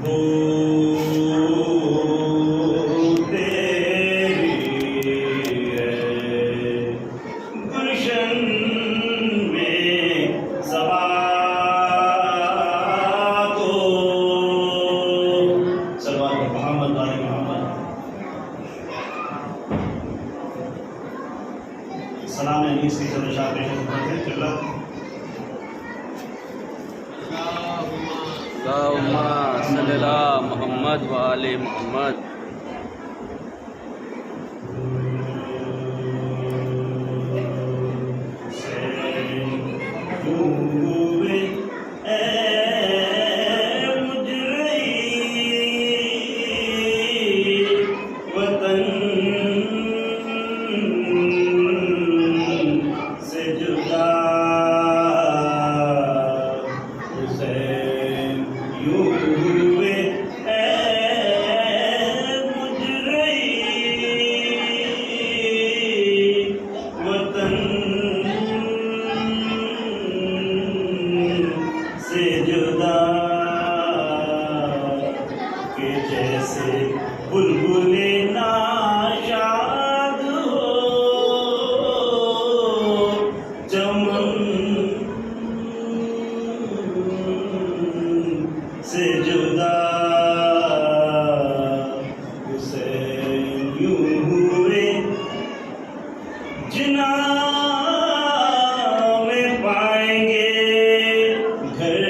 سلام علیہ اس کی شاہ پیش کرتے ہیں چلت اللہم صلی اللہ محمد و آل محمد. بلبل ناشاد ہو چمن سے جدا حسین یوں ہوئے جنا میں پائیں گے گھر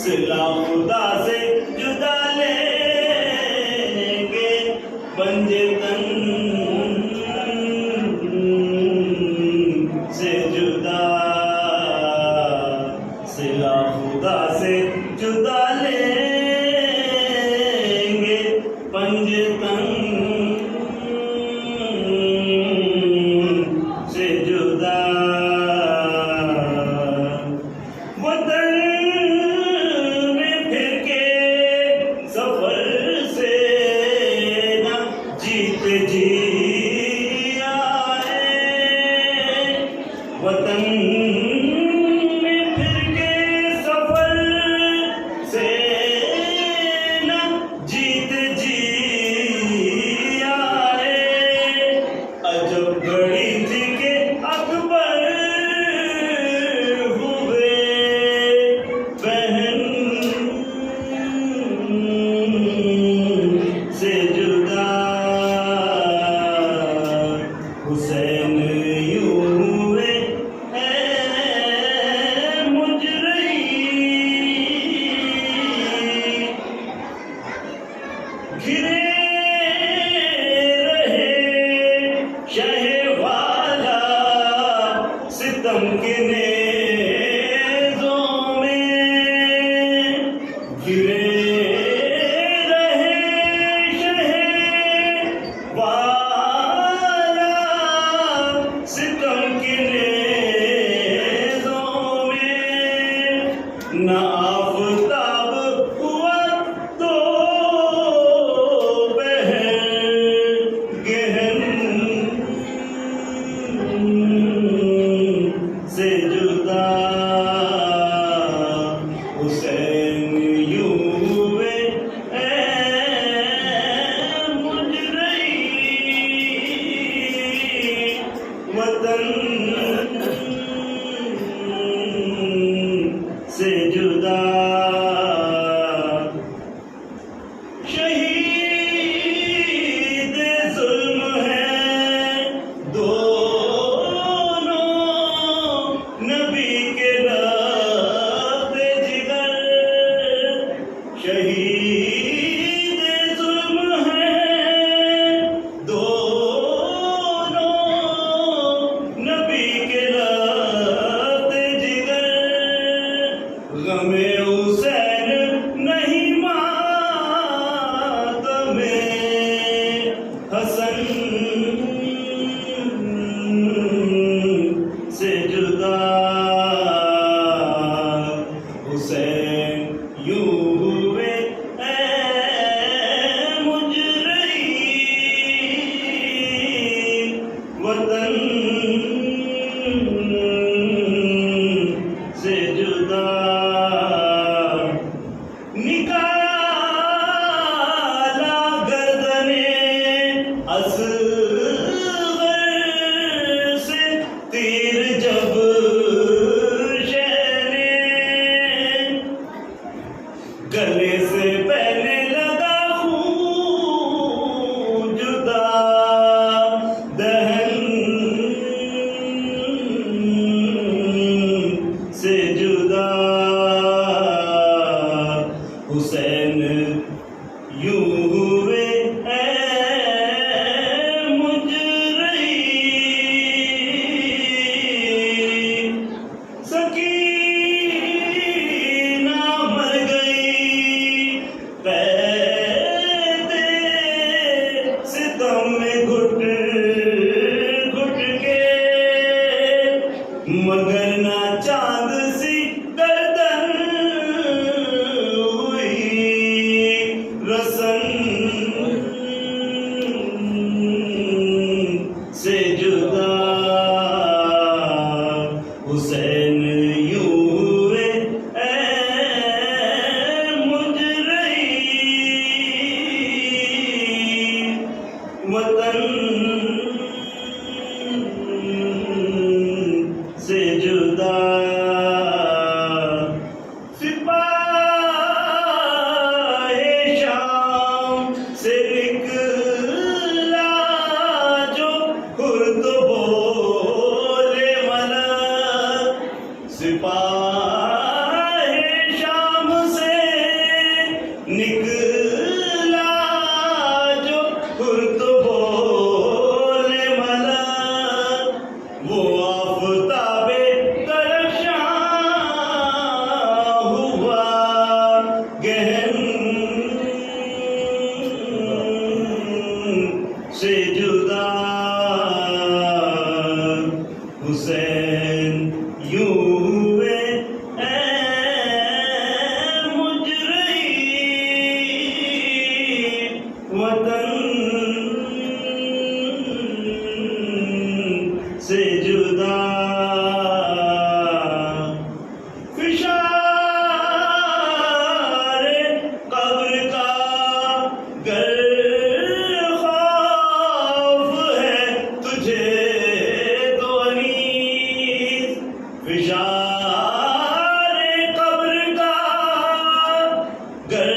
خدا سے جدا لیں گے پنجتن سے جدا صلہ خدا سے جدا لیں گے پنجتن سے جدا وطن میں پھر کے سفر سے نہ جیت جی آئے عجب گھڑی تھی کہ اکبر ہوئے بہن سے جدا حسین گھرے رہے شہ والا ستم کے نیزوں میں گھرے رہے شہ والا ستم کے نیزوں میں نہ آفتاب ہوا سے جدا حسین یوں ہوئے مجرئی وطن سے جدا نبی کے سکینہ مر گئی قید ستم میں گھٹ گھٹ کے مگر نہ چاند سی گردن ہوئی رسن سے جدا حسین یوں ہوئے اے مجرئی وطن سے جدا سپاہ شام سے نکلا جو خرد بولے ملک سپاہ شام سے نکلا جو خرد بولے ملک وہ آفتاب درخشاں ہوا گہن سے جدا حسین یوں ہوئے اے مجرئی وطن سے جدا فشار قبر کا گر خوف ہے تجھے تو انیس فشار قبر کا گر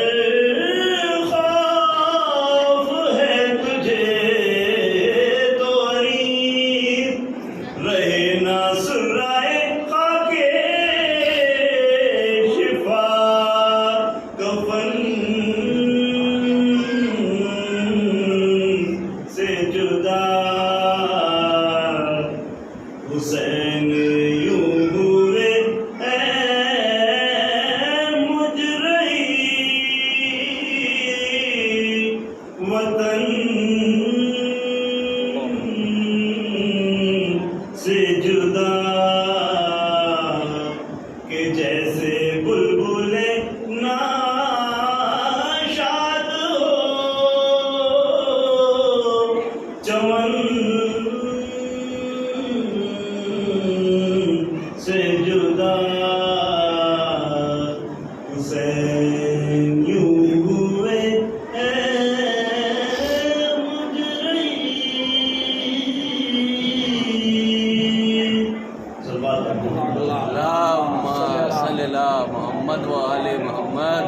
خوف ہے تجھے تو انیس رہے نہ سرائے خاک شفا کفن سے جدا حسین یوں ہوئے اے مجرئی وطن سے جدا کہ جیسے بلبل ناشاد ہو چمن سے جدا حسین یوں ہوئے اے مجرئی صلوات اللہم صلی اللہ محمد و آل محمد.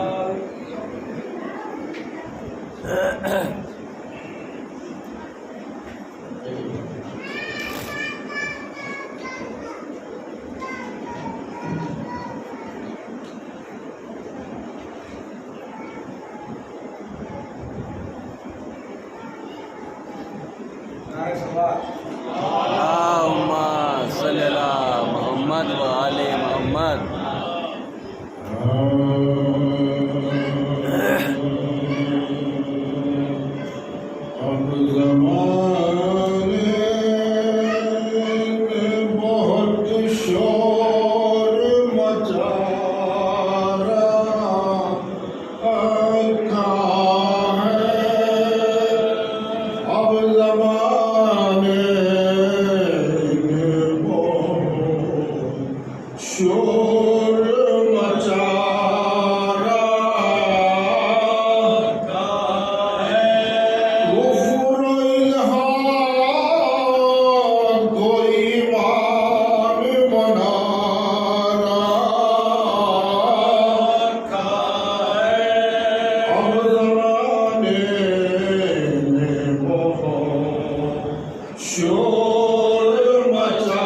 اللہم صلی اللہ محمد و آل محمد. اب زمانے میں بہت شور مچا رکھا ہے. اب زمانے میں بہت شور مچا شور مچا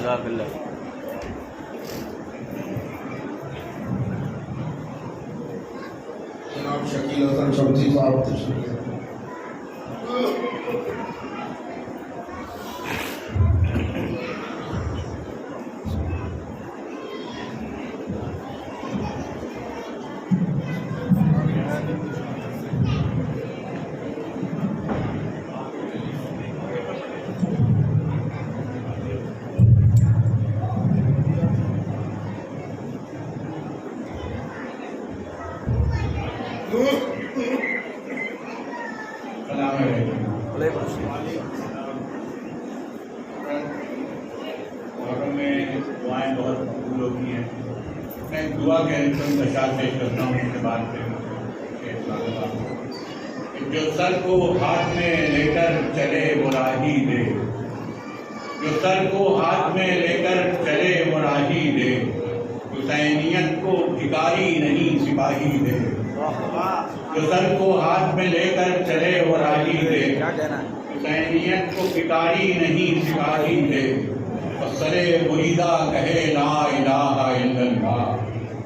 جزاک اللہ. جناب شکیل حسن شمسی صاحب تشریف لائیں. السلام علیکم. علیکم السلام. محرم میں دعائیں بہت قبول ہوتی ہیں. میں دعا کے انتشار پیش کرتا ہوں اس کے بعد جو سر کو ہاتھ میں لے کر چلے وہ راہی دے. جو سر کو ہاتھ میں لے کر چلے وہ راہی دے. حسینیت کو بھکاری نہیں سپاہی دے. جو سر کو ہاتھ میں لے کر چلے وہ راہی دے. حسینیت کو بھکاری نہیں سپاہی دے. اور سرے مریدہ کہے لا الہ الا اللہ.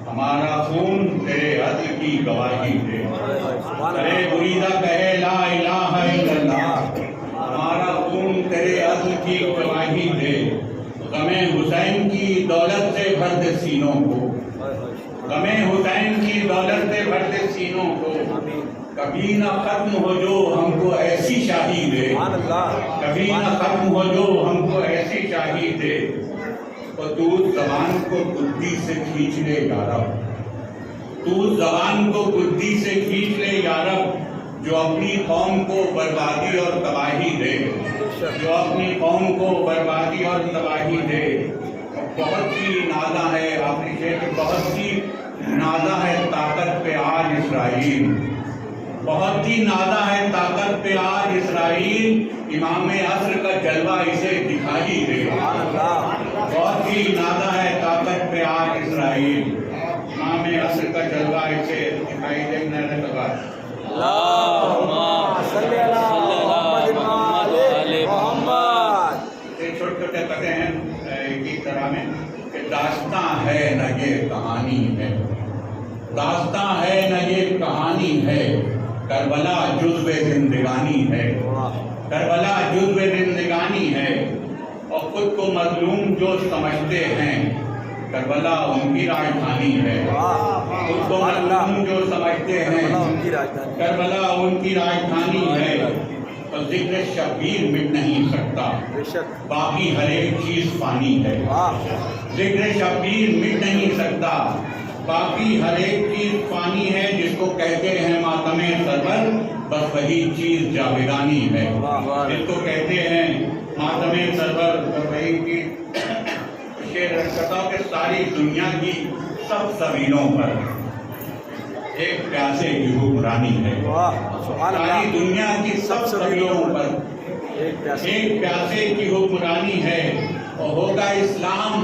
ہمارا خون تیرے عدل کی گواہی دے. سرے مریدہ کہے لا الہ الا اللہ. ہمارا خون تیرے عدل کی گواہی دے. غم حسین کی دولت سے بھر دے سینوں کو. غم حسین کی دولت سے بھر دے سینوں کو. کبھی نہ ختم ہو جو ہم کو ایسی شاہی دے. کبھی نہ ختم ہو جو ہم کو ایسی شاہی دے. اور تو زبان کو گدی سے کھینچ لے یارب. تو زبان کو گدی سے کھینچ لے یارب. جو اپنی قوم کو بربادی اور تباہی دے. جو اپنی قوم کو بربادی اور تباہی دے. بہت سی نازا ہے آپ نے کہ بہت سی نازا ہے طاقت پہ آج اسرائیل. بہت ہی نازا ہے طاقت پہ آج اسرائیل. امام عصر کا جلوہ اسے دکھائی دے. بہت ہی نازا ہے طاقت پہ آج اسرائیل. امام عصر کا جلوہ اسے دکھائی دے. چھوٹے چھوٹے قطعے ہیں ایک طرح میں کہ داستاں ہے نہ یہ کہانی ہے. داستاں ہے نہ یہ کہانی ہے. کربلا جزو زندگانی ہے. کربلا جزو زندگانی ہے. اور خود کو مظلوم جو سمجھتے ہیں کربلا ان کی راجدھانی ہے. خود کو مظلوم جو سمجھتے ہیں کربلا ان کی راجدھانی ہے. اور ذکر شبیر مٹ نہیں سکتا باقی ہر ایک چیز فانی ہے. ذکر شبیر مٹ نہیں سکتا باقی ہر ایک چیز فانی ہے. جس کو کہتے ہیں ماتم سرور بس وہی چیز جاویدانی ہے. جس کو کہتے ہیں ماتم سرور بس وہی چیز. شعر کرتا ہوں کہ ساری دنیا کی سب زمینوں پر ایک پیاسے کی حکمرانی ہے. ساری دنیا کی سب زمینوں پر ایک پیاسے کی حکمرانی ہے. اور ہوگا اسلام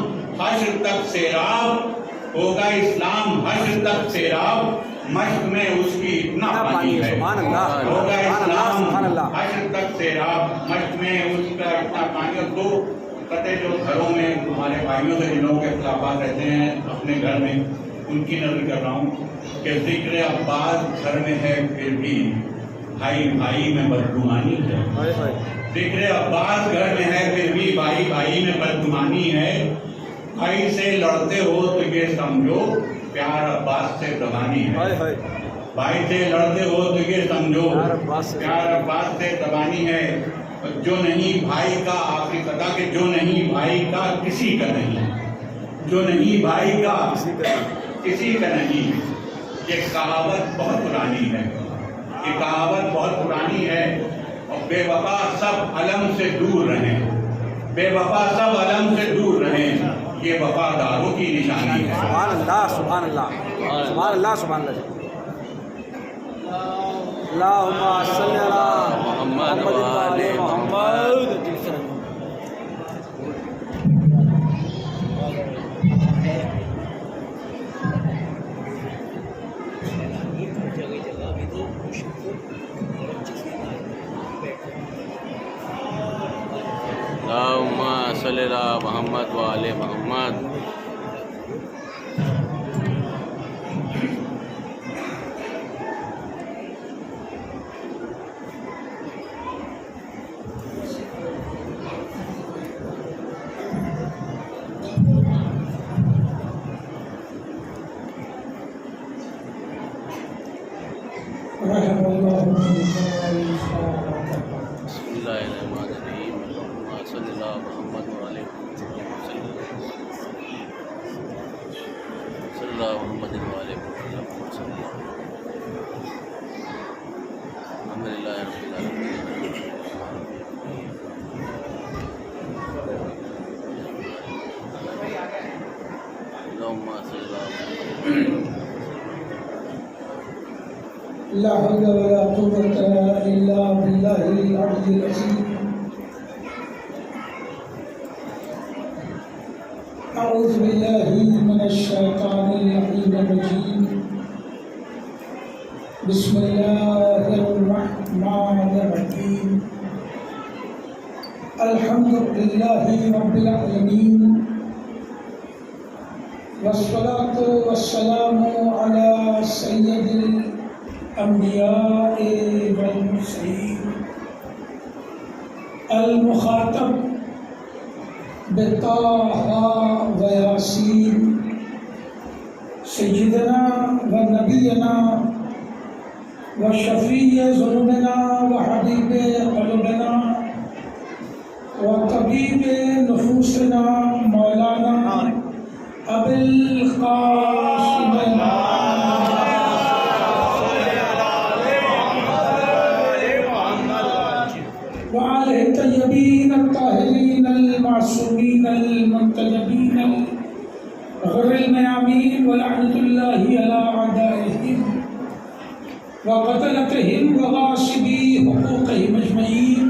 حشر تک سیراب. ہوگا اسلام حشر تک سیراب. مشق میں اس کی اتنا پانی ہے. ہوگا اسلام حشر تک سیراب. مشق میں اس کا اتنا پانی. اور دو قطعے جو گھروں میں ہمارے بھائیوں سے جن لوگوں کے اختلافات رہتے ہیں اپنے گھر میں ان کی نظر کر رہا ہوں کہ ذکر عباس گھر میں ہے پھر بھی بھائی بھائی میں بدگمانی ہے. ذکر عباس گھر میں ہے پھر بھی بھائی بھائی میں بدگمانی ہے. بھائی سے لڑتے ہو تو یہ سمجھو پیار عباس سے زبانی ہے. بھائی سے لڑتے ہو تو یہ سمجھو پیار عباس سے زبانی ہے. جو نہیں بھائی کا آخری قطع کہ جو نہیں بھائی کا کسی کا نہیں. جو نہیں بھائی کا کسی کا نہیں. یہ کہاوت بہت پرانی ہے. یہ کہاوت بہت پرانی ہے. اور بے وفا سب علم سے دور رہیں. بے وفا سب علم سے دور رہیں. یہ وفاداروں کی نشانی ہے. سبحان اللہ سبحان اللہ سبحان اللہ سبحان اللہ. اللہم صلی علی محمد و آل محمد. اللهم صلی علی محمد و آل محمد. رحم اللہ بسم اللہ الرحمن الرحیم. اللہم صلی علی محمد و آل محمد. صلی اللہ محمد و آل محمد. الحمد للہ رب العالمین. اللہم صلی علی محمد. لا حول ولا قوة إلا بالله العلي العظيم. أعوذ بالله من الشيطان اللعين الرجيم. بسم الله الرحمن الرحيم. الحمد لله رب العالمين، والصلاة والسلام على سيد الأنبياء والمرسلين المخاطب بطه وياسين سيدنا ونبينا وشفيع ذنوبنا وحبيب قلوبنا وطبيب نفوسنا مولانا أبي القاسم وآله الطيبين الطاهرين المعصومين المنتجبين غر الميامين، ولعنة الله على أعدائهم وقتلتهم وغاصبي حقوقهم أجمعين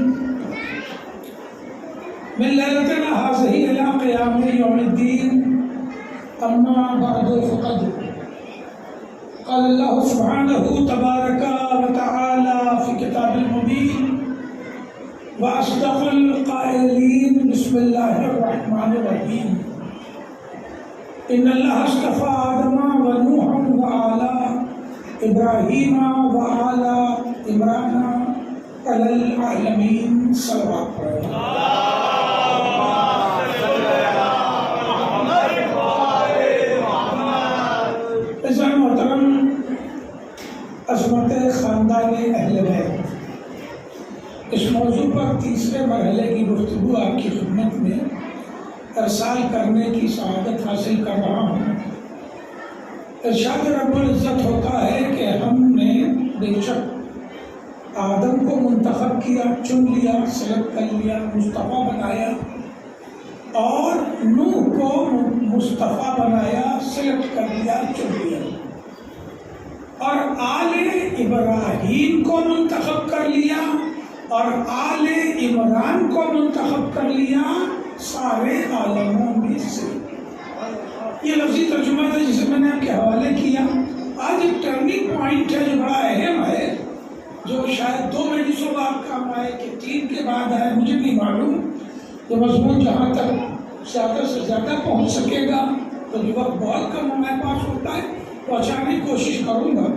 من ليلتنا هذه إلى قيام يوم الدين. أما بعد فقد قال الله سبحانه تبارك وتعالى في كتاب المبين وأصدق القائلين بسم الله الرحمن الرحيم. إن الله اصطفى آدم ونوحا وآل إبراهيم وآل عمران على العالمين. صلوات عزیزان محترم، عظمت خاندان اہل بیت، اس موضوع پر تیسرے مرحلے کی گفتگو آپ کی خدمت میں ارسال کرنے کی سعادت حاصل کر رہا ہوں. ارشاد رب العزت ہوتا ہے کہ ہم نے بے شک آدم کو منتخب کیا، چن لیا، سلیکٹ کر لیا، مصطفیٰ بنایا، اور نوح کو مصطفیٰ بنایا، سلیکٹ کر لیا، چن لیا، اور آل ابراہیم کو منتخب کر لیا اور آل عمران کو منتخب کر لیا، سارے عالموں میں سے. یہ لفظی ترجمہ ہے جسے میں نے آپ کے حوالے کیا. آج ایک ٹرننگ پوائنٹ ہے جو بڑا اہم ہے، جو شاید 2 مجلسوں بعد کام آئے کہ 3 کے بعد ہے، مجھے نہیں معلوم. یہ مضمون جہاں تک زیادہ سے زیادہ پہنچ سکے گا، تو جو وقت بہت کم ہمارے پاس ہوتا ہے پہنچانے کی کوشش کروں گا.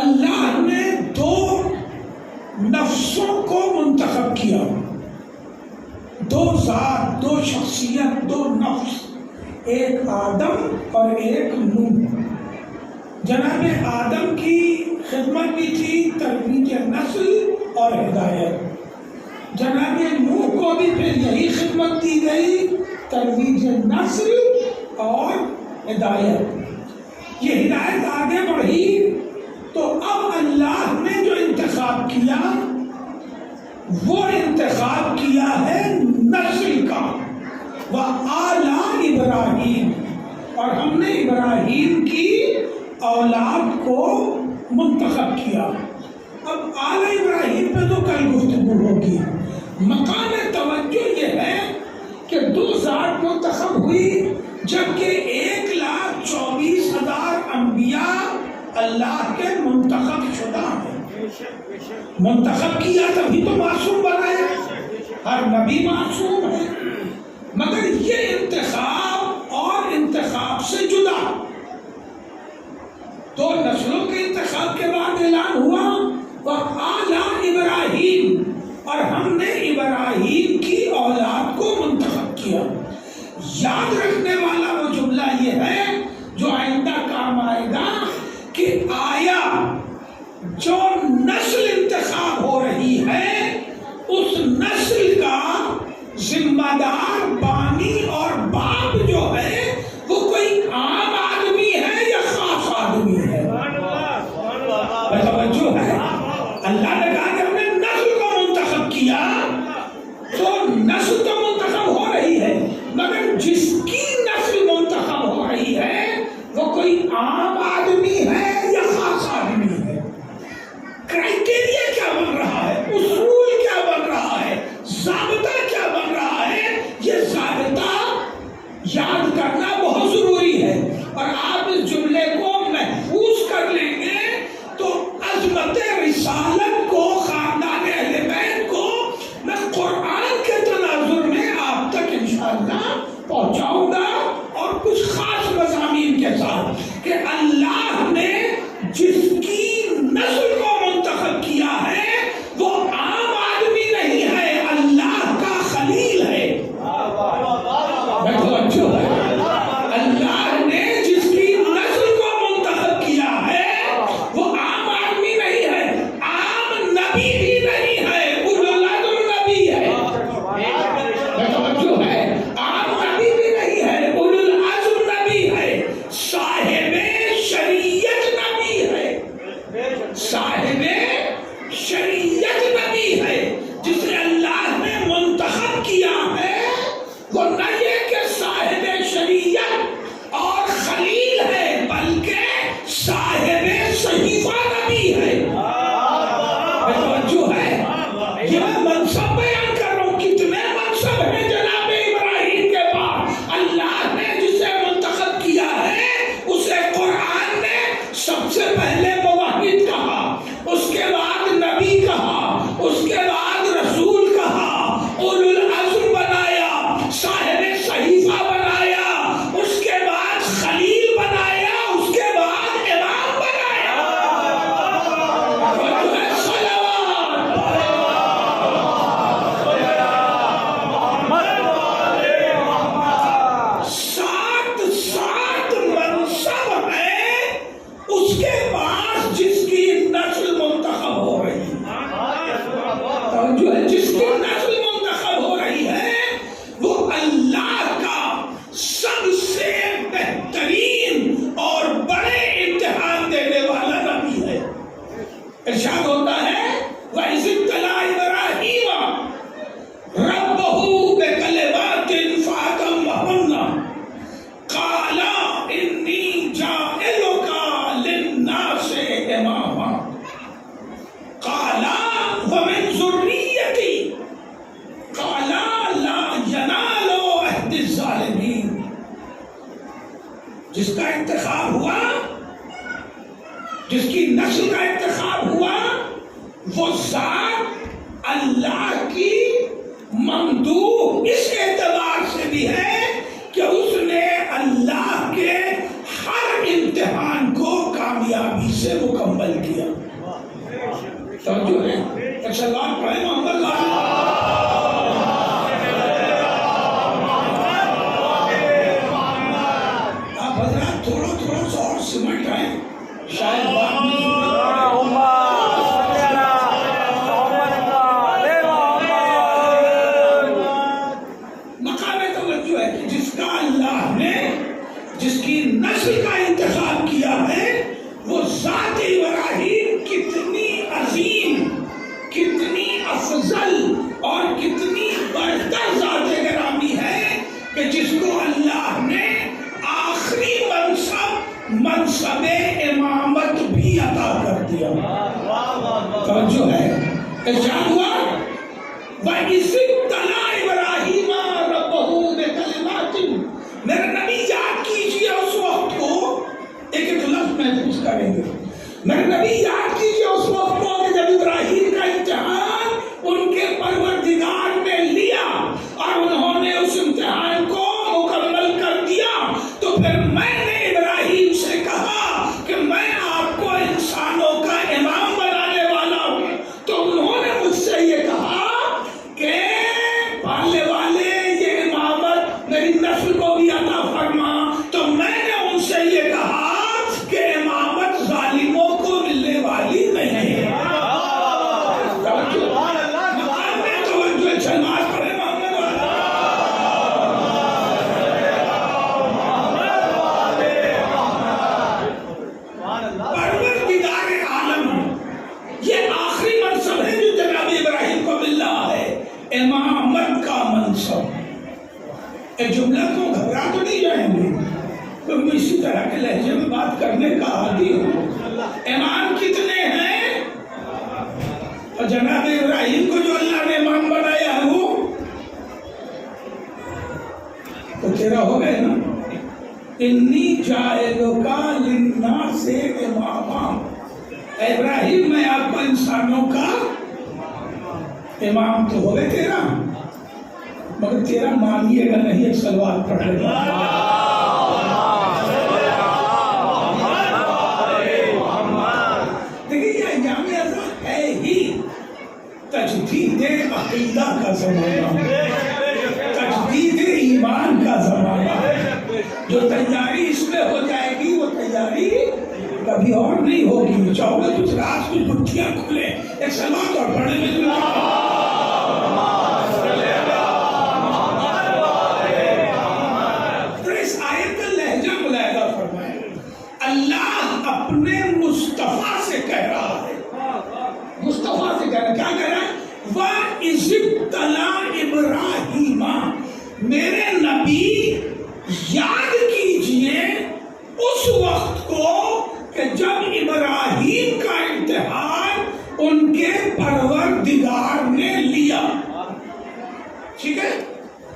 اللہ نے 2 نفسوں کو منتخب کیا، 2 ذات، 2 شخصیت، 2 نفس، ایک آدم اور ایک نوح. جناب آدم کی خدمت بھی تھی ترویج نسل اور ہدایت، جناب نوح کو بھی پھر یہی خدمت دی گئی، ترویج نسل اور ہدایت. یہ ہدایت آگے بڑھی تو اب اللہ نے جو انتخاب کیا وہ انتخاب کیا ہے نسل کا، وَآلَ ابراہیم، اور ہم نے ابراہیم کی اولاد کو منتخب کیا. اب آل ابراہیم پہ تو کل گفتگو ہوگی. مقام توجہ یہ ہے کہ 2 ذات منتخب ہوئی، جبکہ 1,24,000 انبیاء اللہ کے منتخب شدہ ہیں. منتخب کیا تبھی تو معصوم بنایا. ہر نبی معصوم ہے، نسلوں کے انتخاب کے بعد اعلان ہوا وَقَالَ ابراہیم، اور ہم نے ابراہیم کی اولاد کو منتخب کیا۔ یاد رکھنے والا وہ جملہ یہ ہے جو آئندہ کام آئے گا کہ آیا جو نسل انتخاب ہو رہی ہے اس نسل کا ذمہ دار بانی اور باپ جو ہے وہ کوئی عام آدمی ہے یا خاص آدمی ہے؟ توجہ ہے، اللہ نے کہا کہ ہم نے نسل کو منتخب کیا، تو نسل تو منتخب ہو رہی ہے مگر جس کی نسل منتخب ہو رہی ہے وہ کوئی عام آدمی ہے یا خاص آدمی ہے؟ کرائٹیریا کیا بن رہا ہے، اصول کیا بن رہا ہے، ضابطہ کیا بن رہا ہے، یہ ضابطہ یاد کرنا بہت ضروری ہے۔ اور آپ اس جملے کو محفوظ کر لیں گے تو عظمت رسالت کو، خاندان اہل بیت کو میں قرآن کے تناظر میں آپ تک انشاءاللہ پہنچاؤں گا، اور کچھ خاص مضامین کے ساتھ کہ اللہ نے جس کی نسل کو منتخب کیا ہے وہ عام آدمی نہیں ہے، اللہ کا خلیل ہے۔ توجہ ہے، اللہ نے جس کی نسل کو منتخب کیا ہے وہ عام آدمی نہیں ہے، عام نبی بھی نہیں ہے، اولو العزم نبی ہے۔ توجہ ہے، عام نبی بھی نہیں ہے، اولو العزم نبی ہے، صاحب شریعت نبی ہے، صاحب شریعت نبی ہے۔ جسے اللہ نے منتخب کیا ہے وہ نہ یہ کہ صاحب شریعت اور خلیل ہے بلکہ صاحب صحیفہ نبی ہے۔ توجہ ہے، یہ میں منصب بیان کر رہا ہوں، کتنے منصب ہیں جناب ابراہیم کے پاس۔ اللہ نے جسے منتخب کیا ہے اسے قرآن نے سب سے پہلے موحد کہا، اس کے بعد نبی کہا، اس کے بعد رسول کہا، اولو العزم بنایا، صاحب صحیفہ بنایا، اس کے بعد خلیل بنایا، اس کے بعد امام بنایا۔ جو ہے صلوات، سات منصب ہے اس کے بعد جس کی نسل منتخب ہو رہی ہے۔ جو ہے جس کی نسل منتخب ہو رہی ہے وہ اللہ کا سب سے بہترین اور بڑے امتحان دینے والا نبی ہے۔ ارشاد ہوتا ہے وَإِذِ ابْتَلَىٰ إِبْرَاهِيمَ رَبُّهُ بِكَلِمَاتٍ فَأَتَمَّهُنَّ قَالَ إِنِّي جَاعِلُكَ لِلنَّاسِ إِمَامًا قَالَ وَمِنْ ذُرِّيَّتِي قَالَ لَا يَنَالُ عَهْدِ الظَّالِمِينَ۔ جس کا انتخاب ہوا، جس کی نسل کا انتخاب ہوا، وہ ذات اللہ کی ممدوح اس اعتبار سے بھی ہے کہ اس نے اللہ کے ہر امتحان کو کامیابی سے مکمل کیا۔ توجہ ہے، صلوات پڑھیں محمد آپ حضرات تھوڑا سا اور سمٹ رہے شاید بات نہیں جس کی نسل کا انتخاب کیا ہے وہ ذات ابراہیم کتنی عظیم، کتنی افضل اور کتنی بڑھتر ذات گرامی ہے کہ جس کو اللہ نے آخری منصب امامت بھی عطا کر دیا۔ توجہ ہے، ارشاد ہوا وَإِذِ ابْتَلَىٰ إِبْرَاهِيمَ رَبُّهُ بِكَلِمَاتٍ۔ میرے نبی یاد کیجئے اس وقت کو، ایک لفظ محفوظ کریں گے، میرے نبی یاد کیجئے اس وقت کو کہ جب ابراہیم کا امتحان ان کے پروردگار نے لیا اور انہوں نے اس امتحان کو مکمل کر دیا، تو پھر میں نے ابراہیم سے کہا کہ میں آپ ایک جملہ کو گھبرا تو نہیں جائیں گے، تم اسی طرح کے لہجے میں بات کرنے کا عادی ہو۔ امام کتنے ہیں؟ اور جناب ابراہیم کو جو اللہ نے امام بنایا ہے وہ تو تیرا ہو گئے نا۔ انی جاعلک للناس اماما، ابراہیم میں آپ کو انسانوں کا امام تو ہو گئے تیرا، مگر تیرا مانیے گا نہیں، ایک صلوات پڑھ لے گا۔ دیکھیے یہ ایام ازاں ہے ہی تجدید عقیدہ کا زمانہ، تجدید ایمان کا زمانہ۔ جو تیاری اس میں ہو جائے گی وہ تیاری کبھی اور نہیں ہوگی۔ چاہو گے کچھ رات کچھ گٹھیاں کھلے، ایک صلوات اور پڑھنے میں اللہ اپنے مصطفیٰ سے کہہ رہا ہے، مصطفیٰ سے کہہ رہا ہے، کیا کہہ رہا ہے؟ وَإِذِ ابْتَلَىٰ إِبْرَاهِيمَ، میرے نبی یاد کیجئے اس وقت کو کہ جب ابراہیم کا امتحان ان کے پروردگار نے لیا۔ ٹھیک ہے،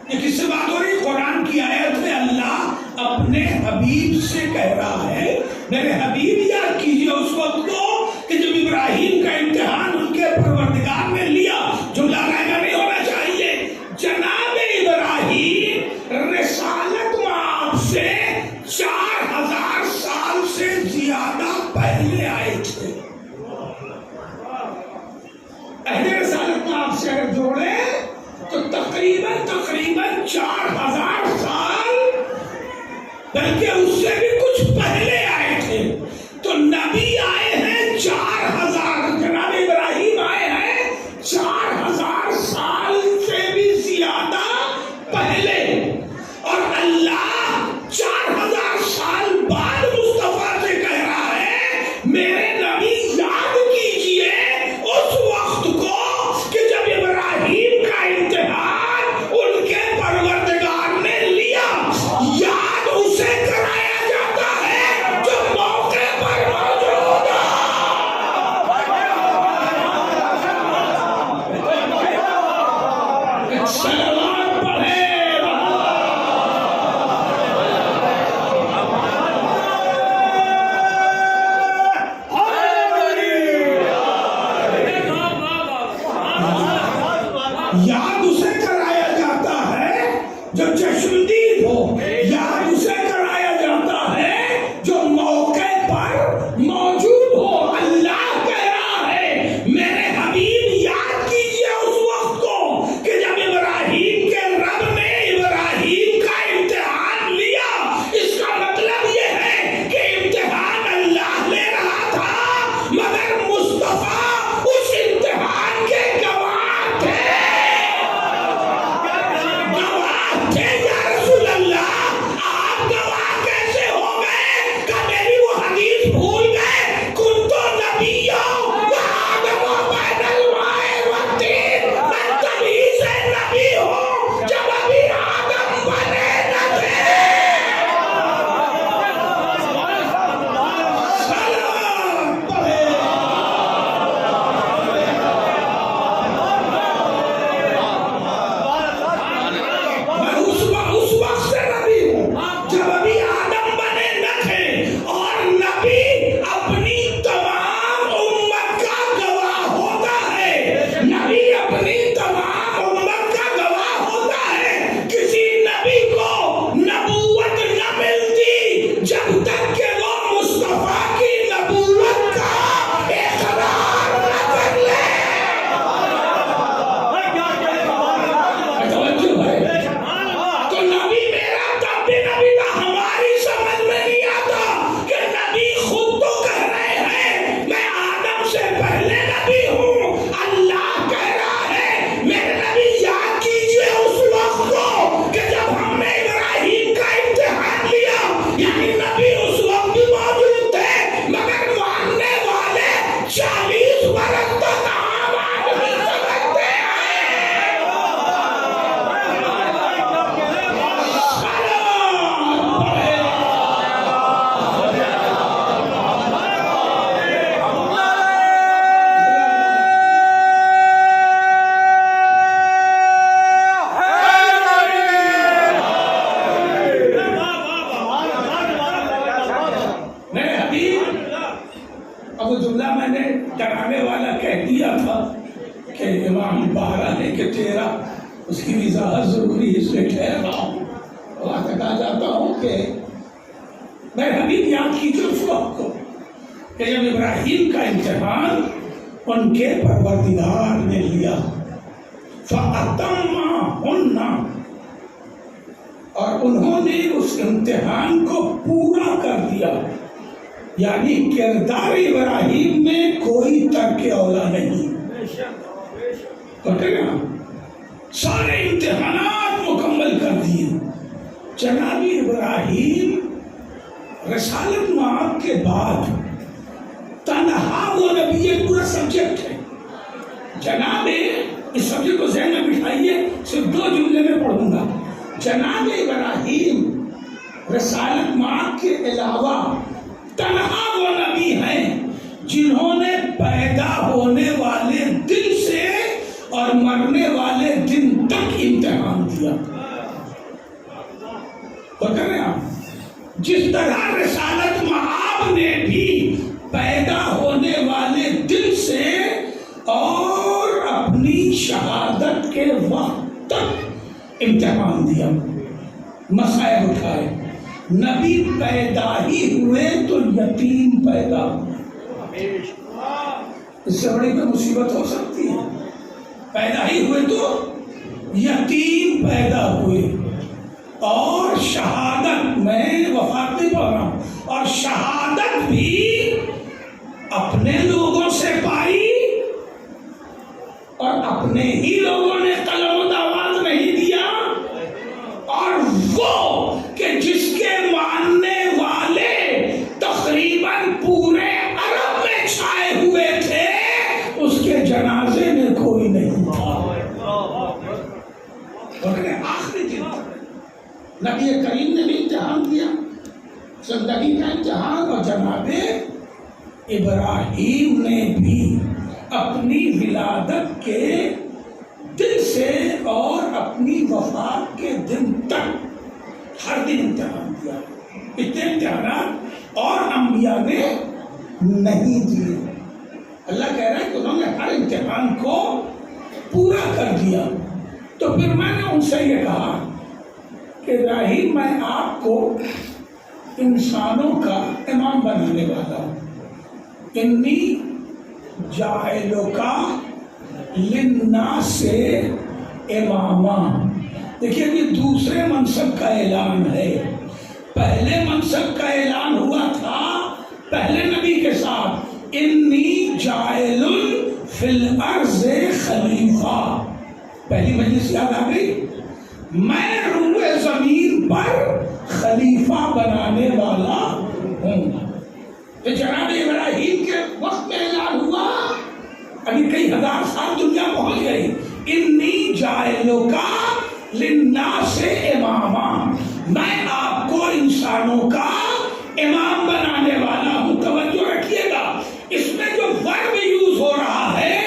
یہ کس سے بات ہو رہی؟ قرآن کی آیت میں اللہ اپنے حبیب سے کہہ رہا ہے میرے حبیب یاد کیجئے اس وقت کو کہ جب ابراہیم کا امتحان ان کے پروردگار نے لیا۔ جملہ رائگا نہیں ہونا چاہیے۔ جناب ابراہیم رسالت میں آپ سے 4000 سال سے زیادہ پہلے آئے تھے۔ اہل رسالت میں آپ سے اگر جوڑے تو تقریباً 4000 سال، بلکہ اس سے بھی کچھ پہلے آئے تھے۔ تو نبی آئے ہیں 4000، جناب ابراہیم آئے ہیں 4000 سال سے بھی زیادہ پہلے، اور اللہ 4000 سال بعد مصطفیٰ سے کہہ رہا ہے میرے نبی یاد کیجئے اس وقت کو کہ جب ابراہیم کا امتحان ان کے پروردگار نے لیا۔ یاد اسے کرایا جاتا ہے جو موقع پر موجود ہے۔ صلوات پڑھے۔ یاد اسے کرایا جاتا ہے جو چشمدید ہو، یاد اسے کرایا جاتا ہے جو موقع پر موجود ہو۔ اللہ کہہ رہا ہے میرے حبیب یاد کیجئے اس وقت کو کہ جب ابراہیم کے رب نے ابراہیم کا امتحان لیا۔ اس کا مطلب یہ ہے کہ امتحان اللہ لے رہا تھا، مگر مصطفیٰ اس امتحان کے گواہ تھے۔ گواہ تھے یا رسول اللہ، آپ گواہ کیسے ہو گئے کہ میری وہ حدیث بھول گئے؟ کنتُ نبیّا وآدم بین الماء والطین، میں تبھی سے نبی ہوں جب ابھی آدم بنے نہ تھے۔ سلام پڑھے۔ میں اس اس لیے ٹھہر رہا ہوں اور کہا جاتا ہوں کہ میں حبیب یاد کیجیے اس وقت کو کہ جب ابراہیم کا امتحان ان کے پروردگار نے لیا فَأَتَمَّهُنَّ، اور انہوں نے اس امتحان کو پورا کر دیا، یعنی کردار ابراہیم میں کوئی ترک اولا نہیں، سارے امتحانات مکمل کر دیے۔ جناب ابراہیم رسالت معاد کے بعد تنہا وہ نبی، ایک پورا سبجیکٹ ہے جناب، اس سبجیکٹ کو ذہن میں بٹھائیے، صرف 2 جملے میں پڑھوں گا۔ جناب ابراہیم رسالت معاد کے علاوہ تنہا وہ نبی ہیں جنہوں نے پیدا ہونے والے دن سے اور مرنے والے دن تک امتحان دیا۔ بتا رہے آپ، جس طرح رسالت معاد نے بھی پیدا ہونے والے دن سے اور اپنی شہادت کے وقت تک امتحان دیا، مسائل اٹھائے۔ نبی پیدا ہی ہوئے تو یتیم پیدا ہوئے، اس سے بڑی کوئی مصیبت ہو سکتی ہے؟ پیدا ہی ہوئے تو یتیم پیدا ہوئے، اور شہادت، میں وفات نہیں پڑھ رہا ہوں، اور شہادت بھی اپنے لوگوں سے پائی، اور اپنے ہی لوگوں نے قلم و دعوت نہیں دیا، اور وہ کہ جس کے ماننے والے تقریباً پورے عرب میں چھائے ہوئے تھے، اس کے جنازے میں کوئی نہیں تھا۔ آخری دن نبی کریم نے بھی امتحان دیا، زندگی کا امتحان، اور جناب ابراہیم نے بھی اپنی ولادت کے دن سے اور اپنی وفات کے دن تک ہر دن امتحان دیا۔ اتنے امتحانات اور انبیاء نے نہیں دیے۔ اللہ کہہ رہا ہے کہ انہوں نے ہر امتحان کو پورا کر دیا۔ تو پھر میں نے ان سے یہ کہا کہ ابراہیم، میں آپ کو انسانوں کا امام بنانے والا ہوں، انی جاعلک للناس اماما۔ دیکھیے یہ دوسرے منصب کا اعلان ہے، پہلے منصب کا اعلان ہوا تھا پہلے نبی کے ساتھ، انی جاعل فی الارض خلیفہ۔ پہلی مجلس یاد آ گئی، میں روئے زمین پر خلیفہ بنانے والا ہوں۔ تو جناب ابراہیم کے وقت میں اعلان ہوا، ابھی کئی ہزار سال دنیا پہنچ گئی، انی جاعلک للناس اماما، میں آپ کو انسانوں کا امام بنانے والا ہوں۔ توجہ رکھیے گا، اس میں جو ورب یوز ہو رہا ہے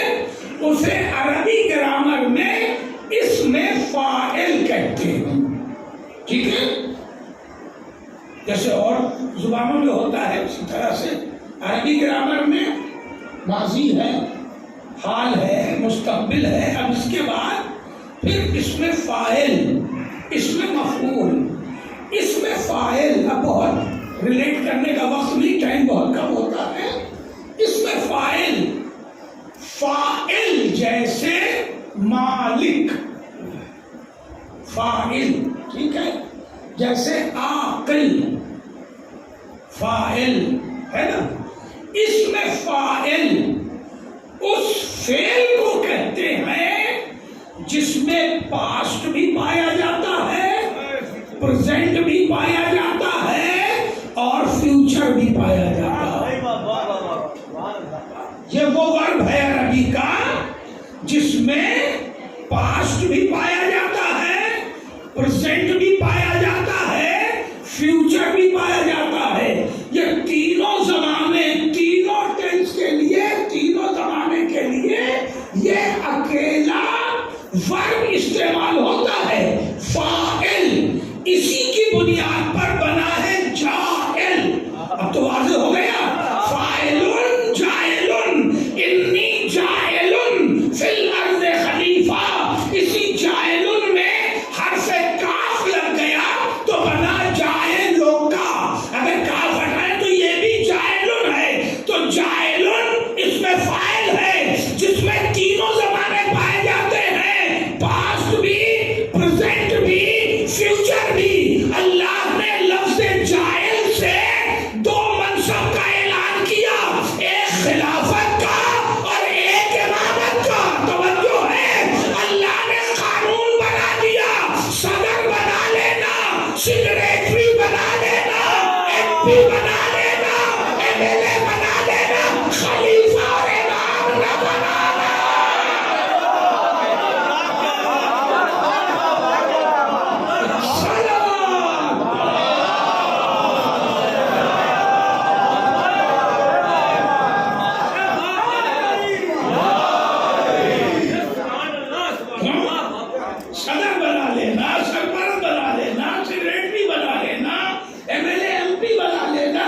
اسے عربی گرامر میں اس میں فاعل کہتے ہیں، ٹھیک ہے؟ جیسے اور زبانوں میں ہوتا ہے اسی طرح سے عربی گرامر میں ماضی ہے، حال ہے، مستقبل ہے، اب اس کے بعد پھر اس میں فاعل، اس میں مفعول، اس میں فاعل۔ اب بہت ریلیٹ کرنے کا وقت نہیں، ٹائم بہت کم ہوتا ہے۔ اس میں فاعل، فاعل جیسے مالک، فاعل، ٹھیک ہے، جیسے عاقل، فاعل ہے نا۔ اس میں فاعل اس فعل کو کہتے ہیں جس میں پاسٹ بھی پایا جاتا ہے، پریزنٹ بھی پایا جاتا ہے، اور فیوچر بھی پایا جاتا ہے۔ یہ وہ ورب ہے عربی کا جس میں پاسٹ بھی پایا جاتا ہے، پریزنٹ بھی پایا جاتا ہے، فیوچر بھی پایا جاتا ہے۔ یہ تینوں زمانے، تینوں ٹینس کے لیے، تینوں زمانے کے لیے یہ اکیلا ورب استعمال ہوتا ہے، فاعل۔ اسی کی بنیاد پر بنا ہے جاعل۔ اب تو واضح ہو گیا، فاعلٌ جاعلٌ، انی جاعلٌ فی الارض خلیفہ۔ اسی جاعلٌ میں حرف بھی اللہ نے لفظ جائل سے دو منصب کا اعلان کیا، ایک خلافت کا اور ایک امامت کا۔ توجہ ہے، اللہ نے قانون بنا دیا، صدر بنا لینا، سیکریٹری بنا لینا، ایم پی بنا لینا، ایم ایل اے بنا لینا، خلیفہ اور امام نہ بنانا۔ صدر بنا لینا، سرپرست بنا لینا، سیکریٹری بنا لینا، M L A M P بنا لینا،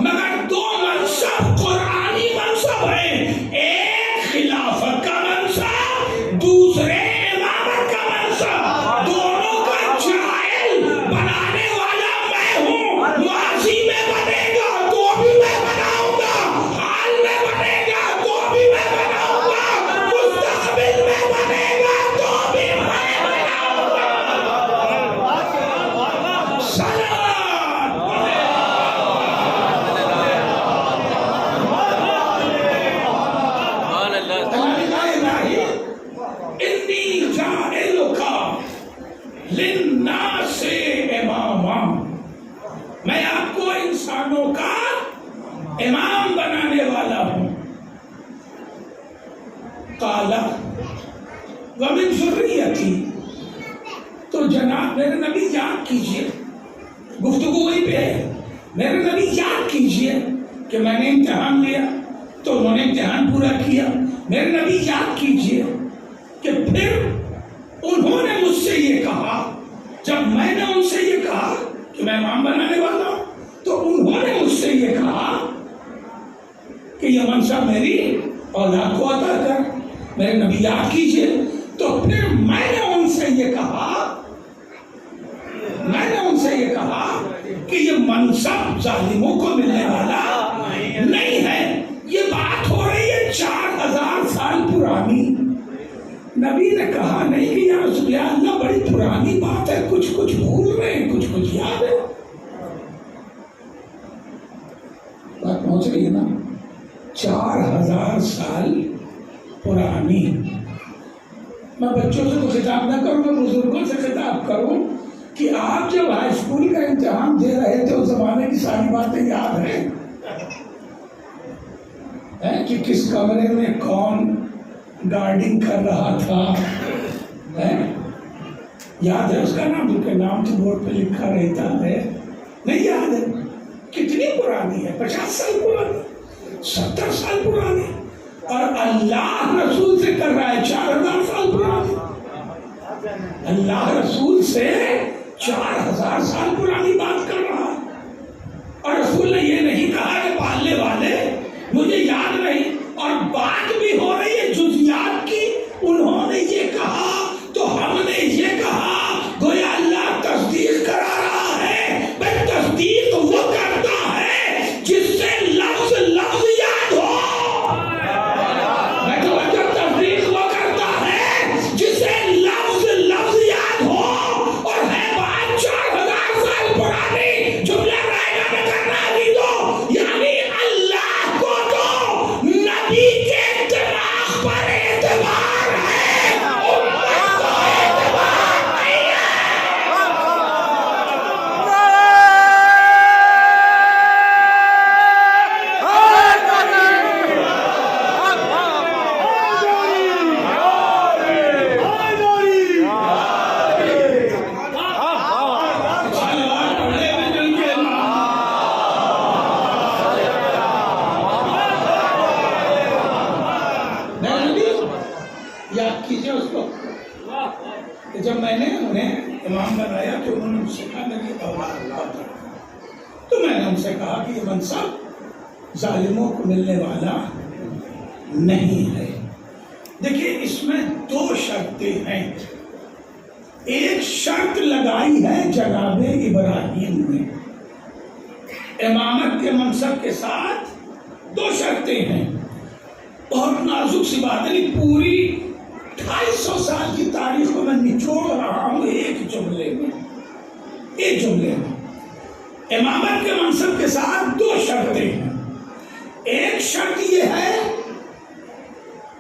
مگر دو منصب قرآنی منصب ہیں، ایک خلافت کا منصب، دوسرے امامت کا منصب۔ دونوں کا جائل بنانے والا میں ہوں۔ ماضی میں بنے گا تو بھی میں بناؤں گا، حال میں بنے گا تو بھی میں بناؤں گا، مستقبل میں بنے گا تو بھی میں بناؤں گا۔ سلام سبحان اللہ۔ انی جاعلک للناس اماما، میں آپ کو انسانوں کا امام بنانے والا ہوں۔ قال ومن ذریتی، تو جناب میرے نبی یاد کیجئے، گفتگو وہی پہ ہے، میرے نبی یاد کیجئے کہ میں نے امتحان لیا تو انہوں نے امتحان پورا کیا۔ میرے نبی یاد کیجئے کہ پھر انہوں نے مجھ سے یہ کہا، جب میں نے ان سے یہ کہا کہ میں امام بنانے والا ہوں، تو انہوں نے مجھ سے یہ کہا کہ یہ منصب میری اولاد کو عطا کر۔ میرے نبی یاد کیجئے، تو پھر میں نے ان سے یہ کہا کہ یہ منصب ظالموں کو ملنے والا نہیں ہے۔ یہ بات ہو رہی ہے 4000 سال پرانی۔ نبی نے کہا نہیں کہ یا رسول اللہ بڑی پرانی بات ہے، کچھ بھول رہے ہیں، کچھ یاد ہے۔ بات پہنچ رہی ہے نا؟ 4000 سال پرانی۔ میں بچوں سے تو خطاب نہ کروں، میں بزرگوں سے خطاب کروں کہ آپ جب ہائی اسکول کا امتحان دے رہے تھے اس زمانے کی ساری باتیں یاد ہیں کہ کس کمرے میں کون گارڈنگ کر رہا تھا، یاد ہے اس کا نام؟ ان کے نام تو بورڈ پہ لکھا رہتا ہے، نہیں یاد ہے؟ کتنی پرانی ہے؟ 50 سال پرانی، 70 سال پرانی، اور اللہ رسول سے کر رہا ہے 4000 سال پرانی۔ اللہ رسول سے 4000 سال پرانی بات کر رہا ہے، اور رسول نے یہ نہیں کہا کہ پالنے والے مجھے یاد نہیں، اور بات بھی ہو رہی ہے جزیات کی۔ انہوں نے یہ کہا تو ہم نے یہ کہا، گویا اللہ تصدیق کرا رہا ہے۔ بھائی تصدیق وہ کرتا ہے جس سے لفظ یاد ہو۔ تصدیق وہ کرتا ہے جسے لفظ یاد ہو، اور ہے بات 4000 سال پرانی۔ جملہ رائے میں کرنا نہیں دو، یعنی اللہ کو تو نبی کے دماغ پر اعتبار ہے، امت کو اعتبار نہیں ہے۔ یاد کیجئے اس کو کہ جب میں نے انہیں امام بنایا تو انہوں نے مجھ سے کہا میری اولاد عطا کر۔ تو میں نے ان سے کہا کہ یہ منصب ظالموں کو ملنے والا نہیں ہے۔ دیکھیے اس میں 2 شرطیں ہیں۔ ایک شرط لگائی ہے جناب ابراہیم نے، امامت کے منصب کے ساتھ 2 شرطیں ہیں، اور نازک سی بات ہے، پوری 250 سال کی تاریخ کو میں نچوڑ رہا ہوں ایک جملے میں۔ ایک جملے میں امامت کے منصب کے ساتھ دو شرطیں ہیں. ایک شرط یہ ہے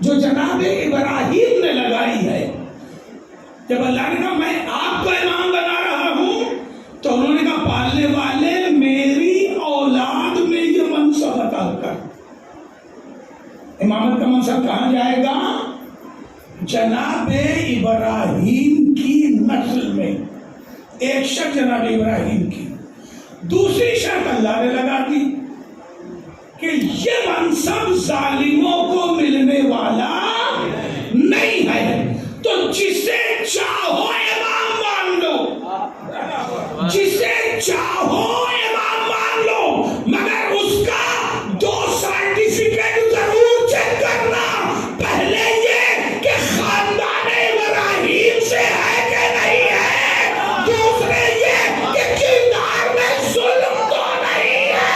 جو جناب ابراہیم نے لگائی ہے. جب اللہ نے کہا میں آپ کو امام بنا رہا ہوں تو انہوں نے کہا پالنے والے میری اولاد میں یہ منصب عطا کر. امامت کا منصب کہاں جائے گا؟ جناب ابراہیم کی نسل میں. ایک شرط جناب ابراہیم کی. دوسری شرط اللہ نے لگا دی کہ یہ منصب ظالموں کو ملنے والا نہیں ہے. تو جسے چاہو امام مان لو، جسے چاہو امام مان لو، مگر اس کا 2 سرٹیفکیٹ ضرور چیک کرنا. پہلے یہ کہ خاندان ابراہیم سے ہے کہ نہیں ہے، دوسرے یہ کہ کردار میں ظلم تو نہیں ہے.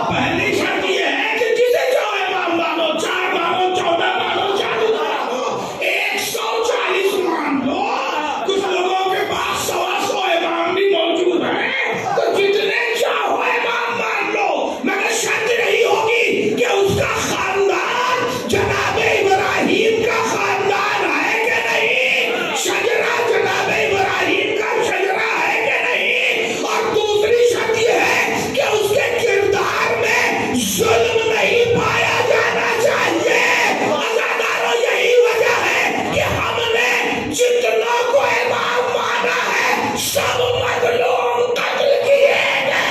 پہلی شرط یہ ہے کہ جسے چاہو امام مانو، 4 مانو، 14 مانو، 40 مانو، 140 مان لو. کچھ لوگوں کے پاس 100 امام بھی موجود ہیں، تو جتنے چاہو امام مان لو، مگر شرط نہیں ہوگی کہ اس کا خاندان جناب ابراہیم کا خاندان ہے کہ نہیں، شجرہ جناب ابراہیم کا شجرہ ہے کہ نہیں. اور دوسری شرط یہ ہے کہ اس کے کردار میں ظلم نہیں پایا جانا چاہیے. عزادارو، یہی وجہ ہے کہ ہم نے جتنوں کو امام مانا ہے سب مظلوم قتل کیے گئے.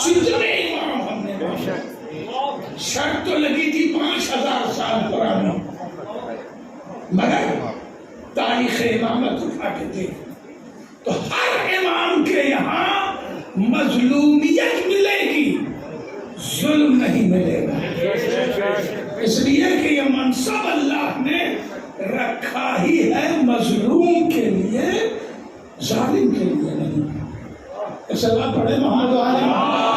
جتنے امام ہم نے شرط تو لگی تھی 5000 سال پرانی، مگر تاریخ امامت اٹھا کے دیکھ تو ہر امام کے یہاں مظلومیت ملے گی، ظلم نہیں ملے گا. اس لیے کہ یہ منصب اللہ نے رکھا ہی ہے مظلوم کے لیے، ظالم کے لیے نہیں. سلوات پڑھے محمد و آل محمد.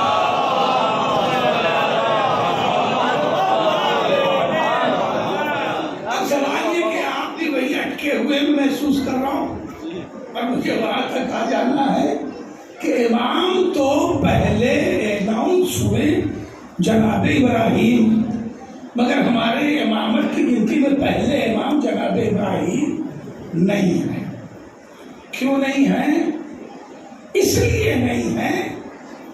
اب سوال یہ کہ آپ بھی وہی اٹکے ہوئے محسوس کر رہا ہوں، اور مجھے وہاں تک آ جانا ہے کہ امام تو پہلے اناؤنس ہوئے جناب ابراہیم، مگر ہمارے امامت کی گنتی میں پہلے امام جناب ابراہیم نہیں ہے. کیوں نہیں ہے؟ اس لیے نہیں ہے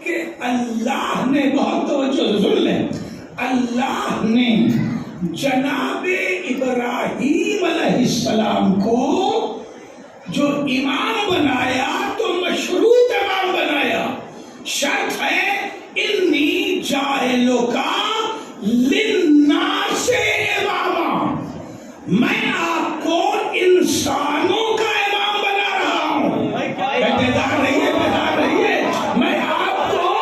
کہ اللہ نے، بہت توجہ ضرور ہے، اللہ نے جناب ابراہیم علیہ السلام کو جو امام بنایا تو مشروط امام بنایا. شرط ہے انی جاعلک للناس اماما، میں آپ کو انسانوں کا امام بنا رہا ہوں. بیدار رہیے، بیدار رہیے، میں آپ کو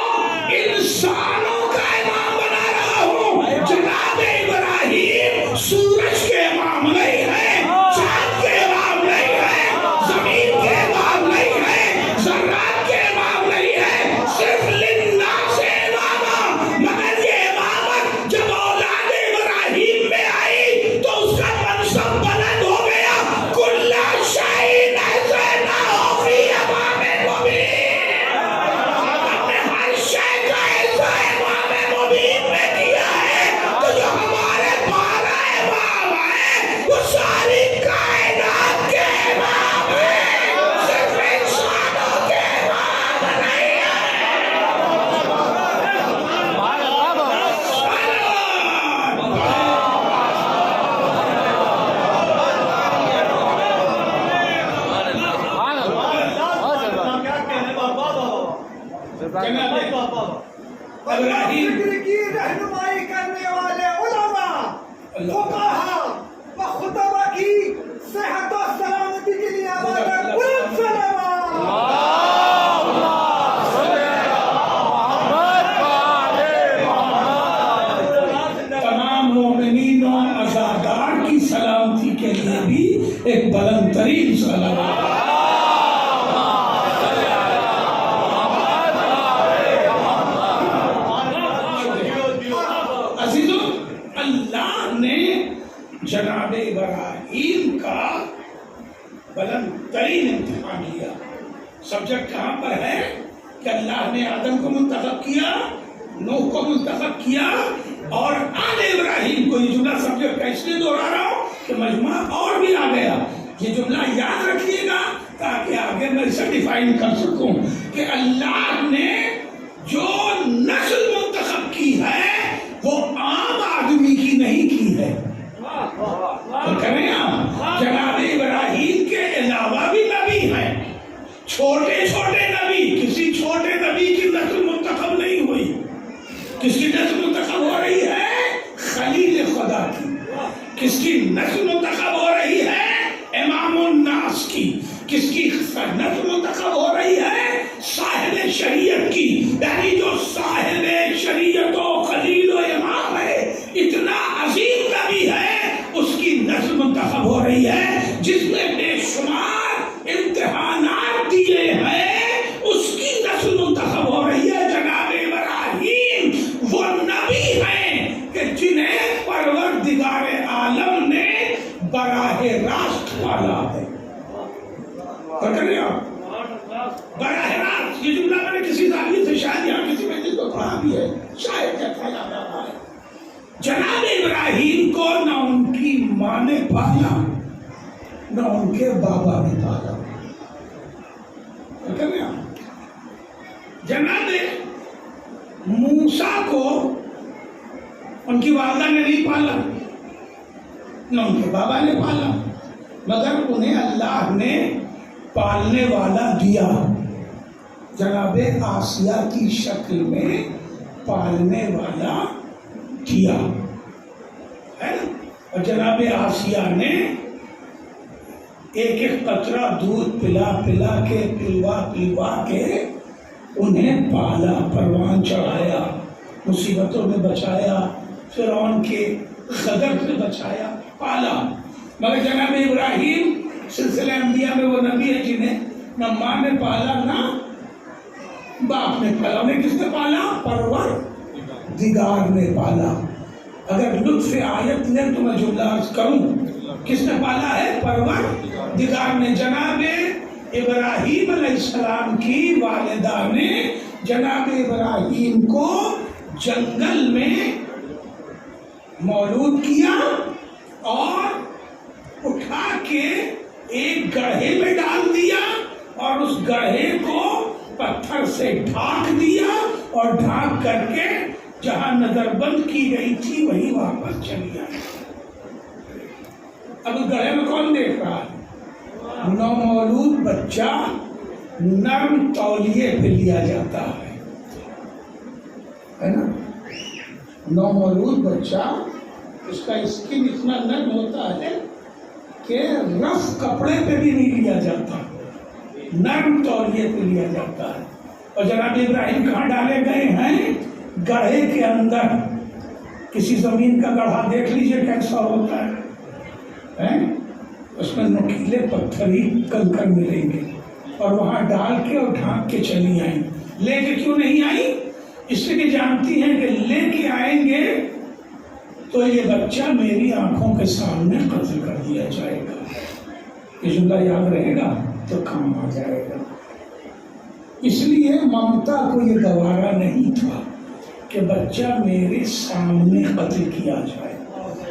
انسانوں کا امام بنا رہا ہوں. جناب ابراہیم سورج کے امام نہیں ہے، چاند کے امام نہیں ہے، زمین کے امام نہیں ہے، ذرات کے امام نہیں ہے، صرف للناس اماما. مگر یہ امامت جب اولاد ابراہیم میں آئی تو اس کا منصب بلند ہو گیا. کل شیء نزعناه فی امام مبین. ہم نے ہر شے کا ایسا امام مبین میں کیا ہے. تو جو ہمارے 12 امام ہیں وہ ساری کائنات کے امام ہیں، صرف انسانوں کے امام نہیں ہیں. ابراہیم فکر کی رہنمائی کرنے والے علماء، فقہا و خطبہ کی صحت و سلامتی کے لیے آواز ہے بلند سلام. تمام مومنین و عزادار کی سلامتی کے لیے بھی ایک بلند ترین سلام. امتحان لیا. سبجیکٹ کہاں پر ہے کہ اللہ نے آدم کو منتخب کیا, نوح کو منتخب کیا اور آل ابراہیم کو. یہ جملہ سبجیکٹ کا اس لیے دوہرا رہا ہوں کہ مجموعہ اور بھی آ گیا. یہ جملہ یاد رکھیے گا تاکہ آگے میں اسے ڈیفائن کر سکوں کہ اللہ نے جو نسل منتخب کی ہے وہ عام آدمی کی نہیں کی ہے. تو کریں آپ جناب ابراہیم کے علاوہ بھی نبی ہیں, چھوٹے چھوٹے نبی. کسی چھوٹے نبی کی نسل منتخب نہیں ہوئی. کس کی نسل منتخب ہو رہی ہے؟ خلیل خدا کی. کس کی نسل منتخب ہو رہی ہے؟ امام الناس کی. کس کی نسل منتخب ہو رہی ہے؟ صاحب شریعت کی. یعنی جو صاحب شریعت و خلیل و امام ہے, اتنا عظیم نبی ہے, اس کی نسل منتخب ہو رہی ہے جس میں بے شمار امتحانات دیے ہیں. اس کی نسل منتخب ہو رہی ہے. جناب ابراہیم وہ نبی ہیں کہ جنہیں پروردگار عالم نے براہ راست پالا ہے. براہ راست. یہ جملہ میں نے کسی زاویے سے شاید یہاں کسی میں دل کو پڑھا بھی ہے, شاید کیا یاد آ رہا ہے. جناب ابراہیم کو نہ ان کی ماں نے پالا نہ ان کے بابا نے پالا. جناب موسیٰ کو ان کی والدہ نے نہیں پالا نہ ان کے بابا نے پالا, مگر انہیں اللہ نے پالنے والا دیا. جناب آسیہ کی شکل میں پالنے والا دیا ہے نا. اور جناب آسیہ نے ایک ایک قطرہ دودھ پلا پلا کے پلوا کے انہیں پالا, پروان چڑھایا, مصیبتوں میں بچایا, فرعون کے غضب سے بچایا, پالا. مگر جناب ابراہیم سلسلہ انبیاء میں وہ نبی ہے جنہیں نہ ماں نے پالا نہ باپ نے پالا. انہیں کس نے پالا؟ پروردگار نے پالا. اگر لطف آیت لیں تو میں جملہ عرض کروں, کس نے پالا ہے؟ پروردگار نے. جناب ابراہیم علیہ السلام کی والدہ نے جناب ابراہیم کو جنگل میں مولود کیا اور اٹھا کے ایک گڑھے میں ڈال دیا اور اس گڑھے کو پتھر سے ڈھانک دیا اور ڈھانک کر کے جہاں نظر بند کی گئی تھی وہی واپس چلی آئی. اب اس گڑھے میں کون دیکھ رہا ہے؟ نومولود بچہ نرم تولیے پہ لیا جاتا ہے نا. نومولود بچہ اس کا اسکن اتنا نرم ہوتا ہے کہ رف کپڑے پہ بھی نہیں لیا جاتا, نرم تولیے پہ لیا جاتا ہے. اور جناب ابراہیم کہاں ڈالے گئے ہیں؟ گڑھے کے اندر. کسی زمین کا گڑھا دیکھ لیجئے کیسا ہوتا ہے, اس میں نوکیلے پتھر ہی کنکر ملیں گے, اور وہاں ڈال کے اور ڈھانک کے چلی آئیں. لے کے کیوں نہیں آئی؟ اس لیے کہ جانتی ہیں کہ لے کے آئیں گے تو یہ بچہ میری آنکھوں کے سامنے قتل کر دیا جائے گا. یہ جملہ یاد رہے گا تو کام آ جائے گا. اس لیے ممتا کو یہ گوارا نہیں تھا کہ بچہ میرے سامنے قتل کیا جائے,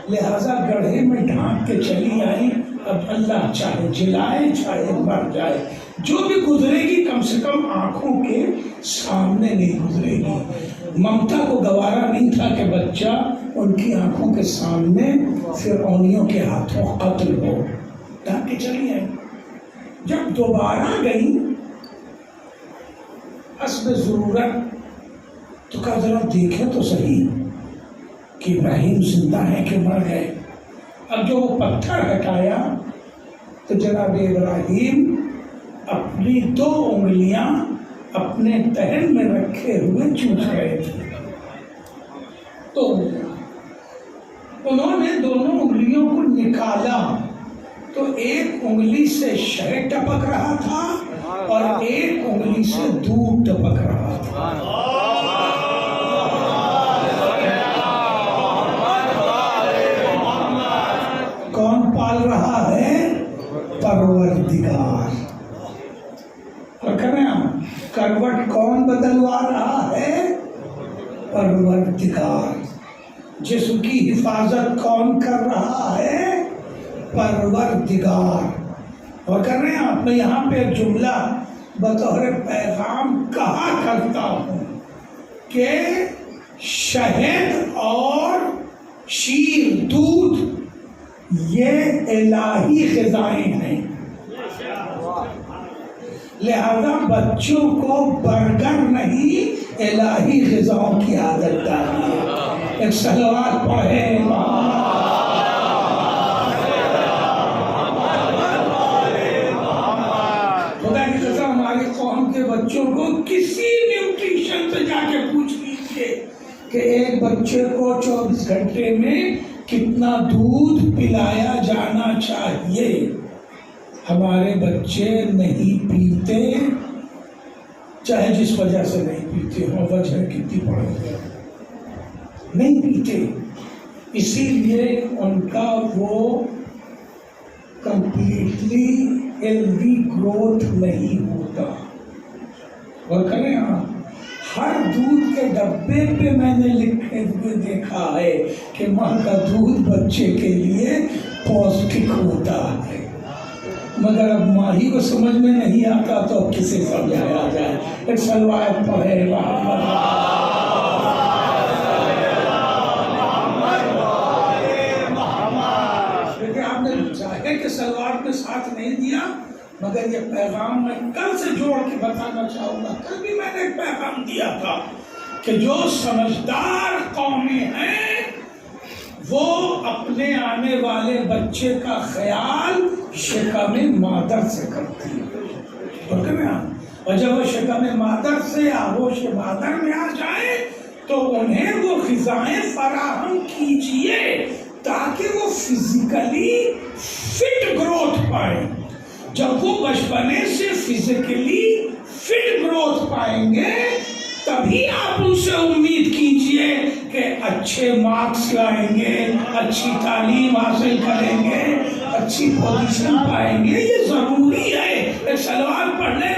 لہذا گڑھے میں ڈھانک کے چلی آئی. اب اللہ چاہے جلائے چاہے مر جائے, جو بھی گزرے گی کم سے کم آنکھوں کے سامنے نہیں گزرے گی. ممتا کو گوارا نہیں تھا کہ بچہ ان کی آنکھوں کے سامنے فرعونیوں کے ہاتھوں قتل ہو. ڈھانک کے چلی آئی. جب دوبارہ گئی حسب ضرورت تو کہا ذرا دیکھے تو صحیح کہ ابراہیم زندہ ہے کہ مر گئے. اب جو وہ پتھر ہٹایا تو جناب ابراہیم اپنی 2 انگلیاں اپنے دہن میں رکھے ہوئے چوس رہے تھے. تو انہوں نے دونوں انگلیوں کو نکالا تو ایک انگلی سے شہد ٹپک رہا تھا اور ایک انگلی سے دودھ ٹپک رہا تھا. کون پال رہا ہے؟ پروردگار. کریں آپ، کروٹ کون بدلوا رہا ہے؟ پروردگار۔ جسم کی حفاظت کون کر رہا ہے؟ پروردگار۔ اور کر رہے ہیں آپ، میں یہاں پہ ایک جملہ بطور پیغام کہا کرتا ہوں کہ شہد اور شیر، دودھ، یہ الہی غذائیں ہیں، لہذا بچوں کو برگر نہیں الہی غذاؤں کی عادت ڈالیے۔ ایک صلوات پڑھیں۔ خدا کی قسم ہماری قوم کے بچوں کو کسی نیوٹریشن سے جا کے پوچھ لیجیے کہ ایک بچے کو 24 گھنٹے میں کتنا دودھ پلایا جانا چاہیے۔ ہمارے بچے نہیں پیتے، چاہے جس وجہ سے نہیں پیتے ہوں، وجہ کتنی پڑے گی، نہیں پیتے، اسی لیے ان کا وہ کمپلیٹلی ہیلدی گروتھ نہیں ہوتا۔ اور کریں آپ، ہر دودھ کے ڈبے پہ میں نے لکھے ہوئے دیکھا ہے کہ ماں کا دودھ بچے کے لیے پوشٹک ہوتا ہے، مگر اب ماہی کو سمجھ میں نہیں آتا تو اب کسے سمجھایا جائے۔ ایک صلوات پڑھے لیکن آپ نے چاہے کہ سلوات میں ساتھ نہیں دیا، مگر یہ پیغام میں کل سے جوڑ کے بتانا چاہوں گا۔ کل بھی میں نے ایک پیغام دیا تھا کہ جو سمجھدار قومیں ہیں وہ اپنے آنے والے بچے کا خیال شکم مادر سے کرتی ہیں، اور جب وہ شکم مادر سے آغوش مادر میں آ جائے تو انہیں وہ غذائیں فراہم کیجیے تاکہ وہ فزیکلی فٹ گروتھ پائیں۔ جب وہ بچپنے سے فزیکلی فٹ گروتھ پائیں گے تبھی آپ ان سے امید کیجئے کہ اچھے مارکس لائیں گے، اچھی تعلیم حاصل کریں گے، اچھی پوزیشن پائیں گے۔ یہ ضروری ہے۔ ایک صلوات پڑھنے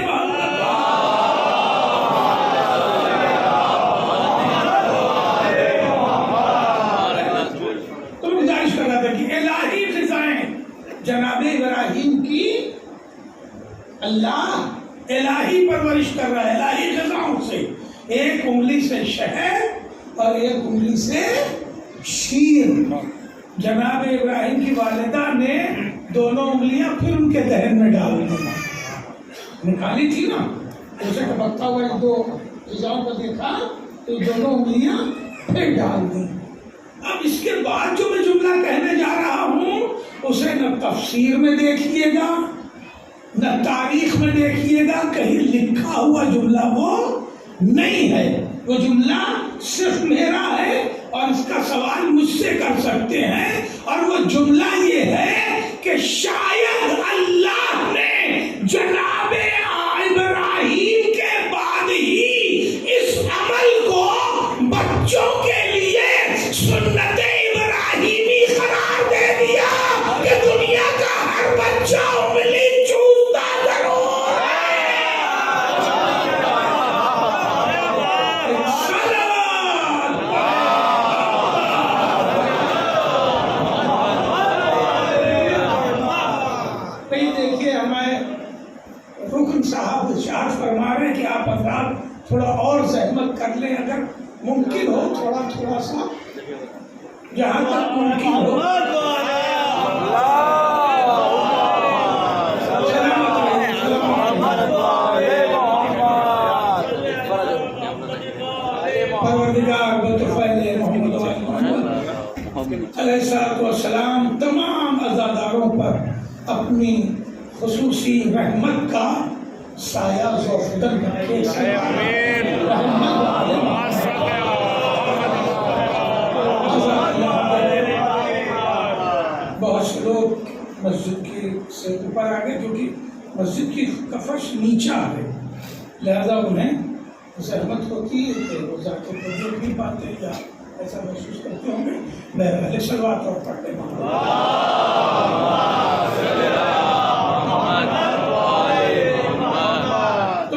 تو گزارش کر رہا تھا کہ الہی غذائیں جناب ابراہیم کی اللہ الہی پرورش کر رہا ہے، الہی غذاؤں سے، ایک انگلی سے شہد اور ایک انگلی سے شیر۔ جناب ابراہیم کی والدہ نے دونوں انگلیاں پھر ان کے دہن میں ڈال دی، نکالی تھی نا، اسے ٹپکتا ہوا دو غذاؤں کو دیکھا تو دونوں انگلیاں پھر ڈال دی۔ اب اس کے بعد جو میں جملہ کہنے جا رہا ہوں اسے نہ تفسیر میں دیکھیے گا نہ تاریخ میں دیکھیے گا، کہیں لکھا ہوا جملہ وہ نہیں ہے، وہ جملہ صرف میرا ہے اور اس کا سوال مجھ سے کر سکتے ہیں، اور وہ جملہ یہ ہے کہ شاید اللہ نے جناب ابراہیم کے بعد ہی اس عمل کو بچوں کے لیے سنت ابراہیمی قرار دے دیا کہ دنیا کا ہر بچہ انگلی چومتا ضرور ہے۔ دیکھیے ہمیں رکن صاحب ارشاد فرما رہے ہیں کہ آپ حضرات تھوڑا اور زحمت کر لیں، اگر ممکن ہو تھوڑا سا، جہاں تک ممکن ہو۔ پروردگار بطفیل محمد علیہ السلام تمام عزاداروں پر اپنی خصوصی رحمت کا سایہ زوفدن رکھے۔ بہت سے لوگ مسجد کی سے اوپر آ گئے کیونکہ مسجد کی کفش نیچا ہے، لہذا انہیں زحمت ہوتی ہے کہ وہ جا کے دیکھ نہیں پاتے یا ایسا محسوس کرتے ہوں گے۔ بہرحال صلوات اور پڑھتے تو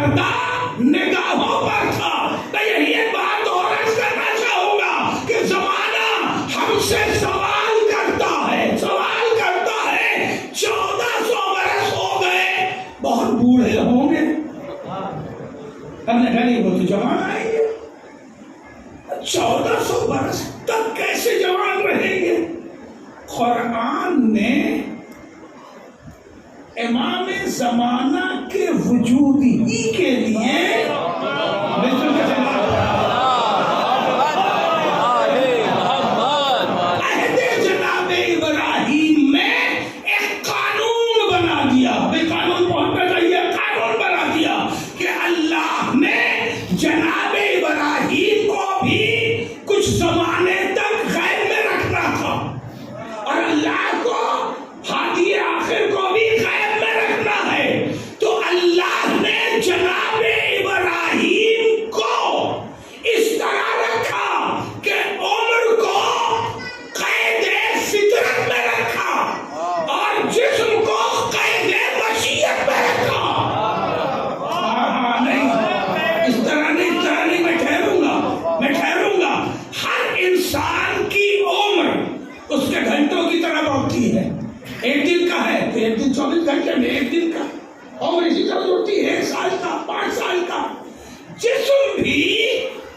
پردہ نگاہوں پر تھا. میں یہی ایک بات اور عرض کرنا چاہوں گا کہ زمانہ ہم سے سوال کرتا ہے 1400 برس ہو گئے, بہت بوڑھے ہوں گے. ہم نے کہا نہیں وہ تو جوان آئیں گے, 1400 برس تک کیسے جوان رہیں گے؟ قرآن نے امام زمانہ کے وجود ہی کے لیے عہد جناب ابراہیم میں ایک قانون بنا دیا. قانون بہت بڑھیا قانون بنا دیا کہ اللہ نے جناب ابراہیم کو بھی کچھ زمانے تک غیب میں رکھنا تھا اور اللہ کو ہادی آخر کو بھی غیب میں رکھنا ہے. تو اللہ نے جناب ابراہیم کو اس طرح رکھا کہ عمر کو قید فطرت میں رکھا اور جسم کو قید مشیت میں رکھا. نہیں اس طرح نہیں میں ٹھہروں گا. ہر انسان کی عمر اس کے گھنٹوں کی طرح بڑھتی ہے. ایک دن کا ہے تو ایک دن 24 گھنٹے میں ایک دن کا عمر اسی طرح بڑھتی ہے. 1 سال کا 5 سال کا. جسم بھی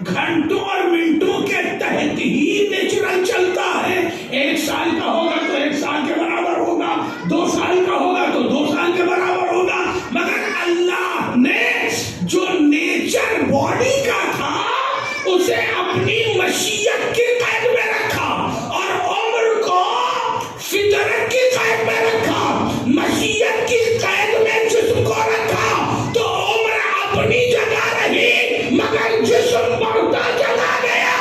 گھنٹوں اور منٹوں کے تحت ہی نیچرل چلتا ہے. 1 سال کا ہوگا تو 1 سال کے برابر ہوگا, 2 سال کا ہوگا تو 2 سال کے برابر ہوگا. مگر اللہ نے جو نیچر باڈی کا تھا اسے اپنی مشیت کی قید میں رکھا اور عمر کو فطرت کی قید میں رکھا. مشیت کی قید میں جسم کو رکھا تو عمر اپنی جگہ رہی مگر جسم بڑھتا چلا گیا.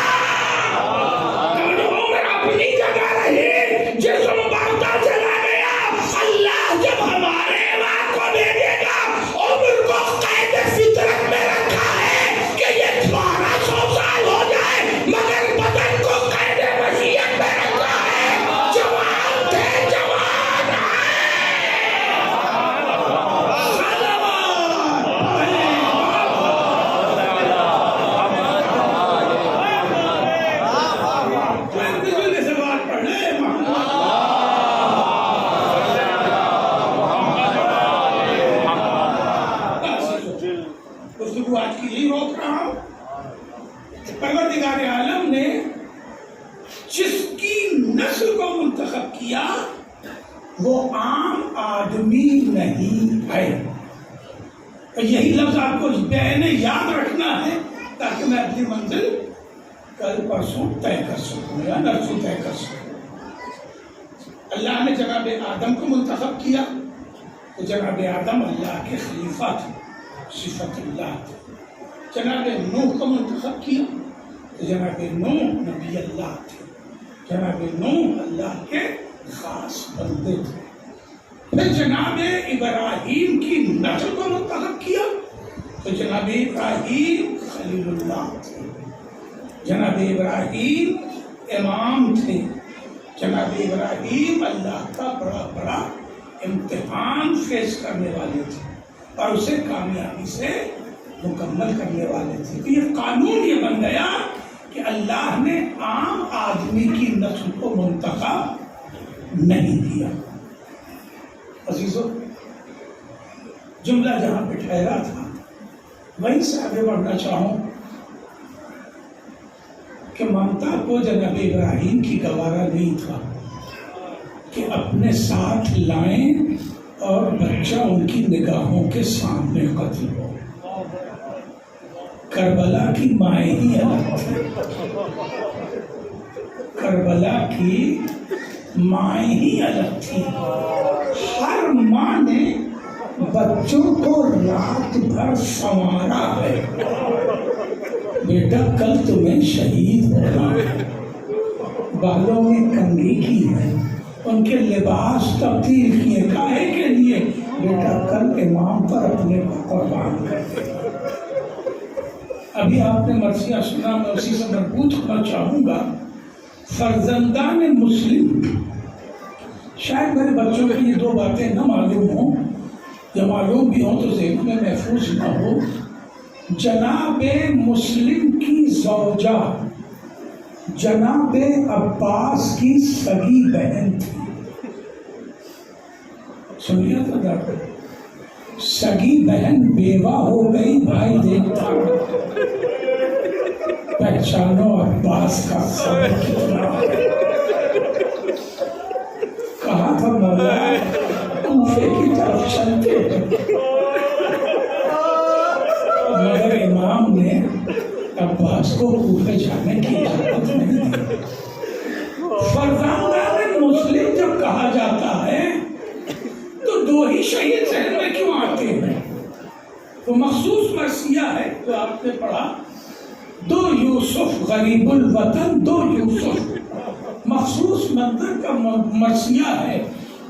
عمر اپنی جگہ رہی جسم بڑھتا چلا گیا. اللہ جب ہمارے ایمان کو دیکھے گا عمر کو قید فطرت میں رکھا ہے کہ یہ 1200 سال ہو جائے مگر بدن کو قید مشیت میں رکھا ہے. جوان تھے جوان سے بات پڑھ لے. گفتگو آج کی یہی روک رہا ہوں. پروردگار عالم نے جس کی نسل کو منتخب کیا وہ عام آدمی نہیں ہے. یہی لفظ آپ کو بین یاد رکھنا ہے تاکہ میں اپنی منزل کل پرسوں طے کر سکوں یا نرسوں طے کر سکوں. اللہ نے جناب آدم کو منتخب کیا تو جناب آدم اللہ کے خلیفہ تھے, صفت اللہ تھے. جناب نوح کو منتخب کیا تو جناب نوح نبی اللہ تھے. جناب نوح اللہ کے خاص بندے تھے. پھر جناب ابراہیم کی نسل کو منتخب کیا تو جناب ابراہیم خلیل اللہ تھے. جناب ابراہیم امام تھے. جناب ابراہیم اللہ کا بڑا امتحان فیس کرنے والے تھے اور اسے کامیابی سے مکمل کرنے والے تھے. تو یہ قانون یہ بن گیا کہ اللہ نے عام آدمی کی نسل کو منتخب نہیں کیا. عزیزو, جملہ جہاں پہ ٹھہرا تھا وہیں سے آگے بڑھنا چاہوں کہ ممتا کو جناب ابراہیم کی گوارا نہیں تھا کہ اپنے ساتھ لائیں اور بچہ ان کی نگاہوں کے سامنے قتل ہو. کربلا کی مائیں ہی الگ تھی. کربلا کی مائیں ہی الگ تھی. ہر ماں نے بچوں کو رات بھر سنوارا ہے. بیٹا کل تمہیں شہید ہونا ہے. بالوں میں کنگھی کی ہے, ان کے لباس تبدیل کیے. کاہے کے لیے؟ بیٹا کل امام پر اپنے کو قربان کر. ابھی آپ نے مرثیہ سنا, میں اسی سے مربوط ہونا چاہوں گا. فرزندان مسلم, شاید میرے بچوں کی یہ 2 باتیں نہ معلوم ہوں. یا معلوم بھی ہو تو ذہن میں محفوظ نہ ہو، جناب مسلم کی زوجہ جناب عباس کی سگی بہن تھی. سنیا تھا ڈاکٹر، سگی بہن بیوہ ہو گئی، بھائی دیکھتا پہچانو عباس کا سبب کتنا ہے. کہا تھا مولا کوفے کی طرف چلتے ہیں، مگر امام نے عباس کو کوفے جانے کی اجازت نہیں دی. فرزندان مسلم جب کہا جاتا ہے تو دو ہی شہید ذہن میں کیوں آتے ہیں؟ تو مخصوص مرثیہ ہے جو آپ نے پڑھا، دو یوسف غریب الوطن، دو یوسف مخصوص منظر کا مرثیہ ہے،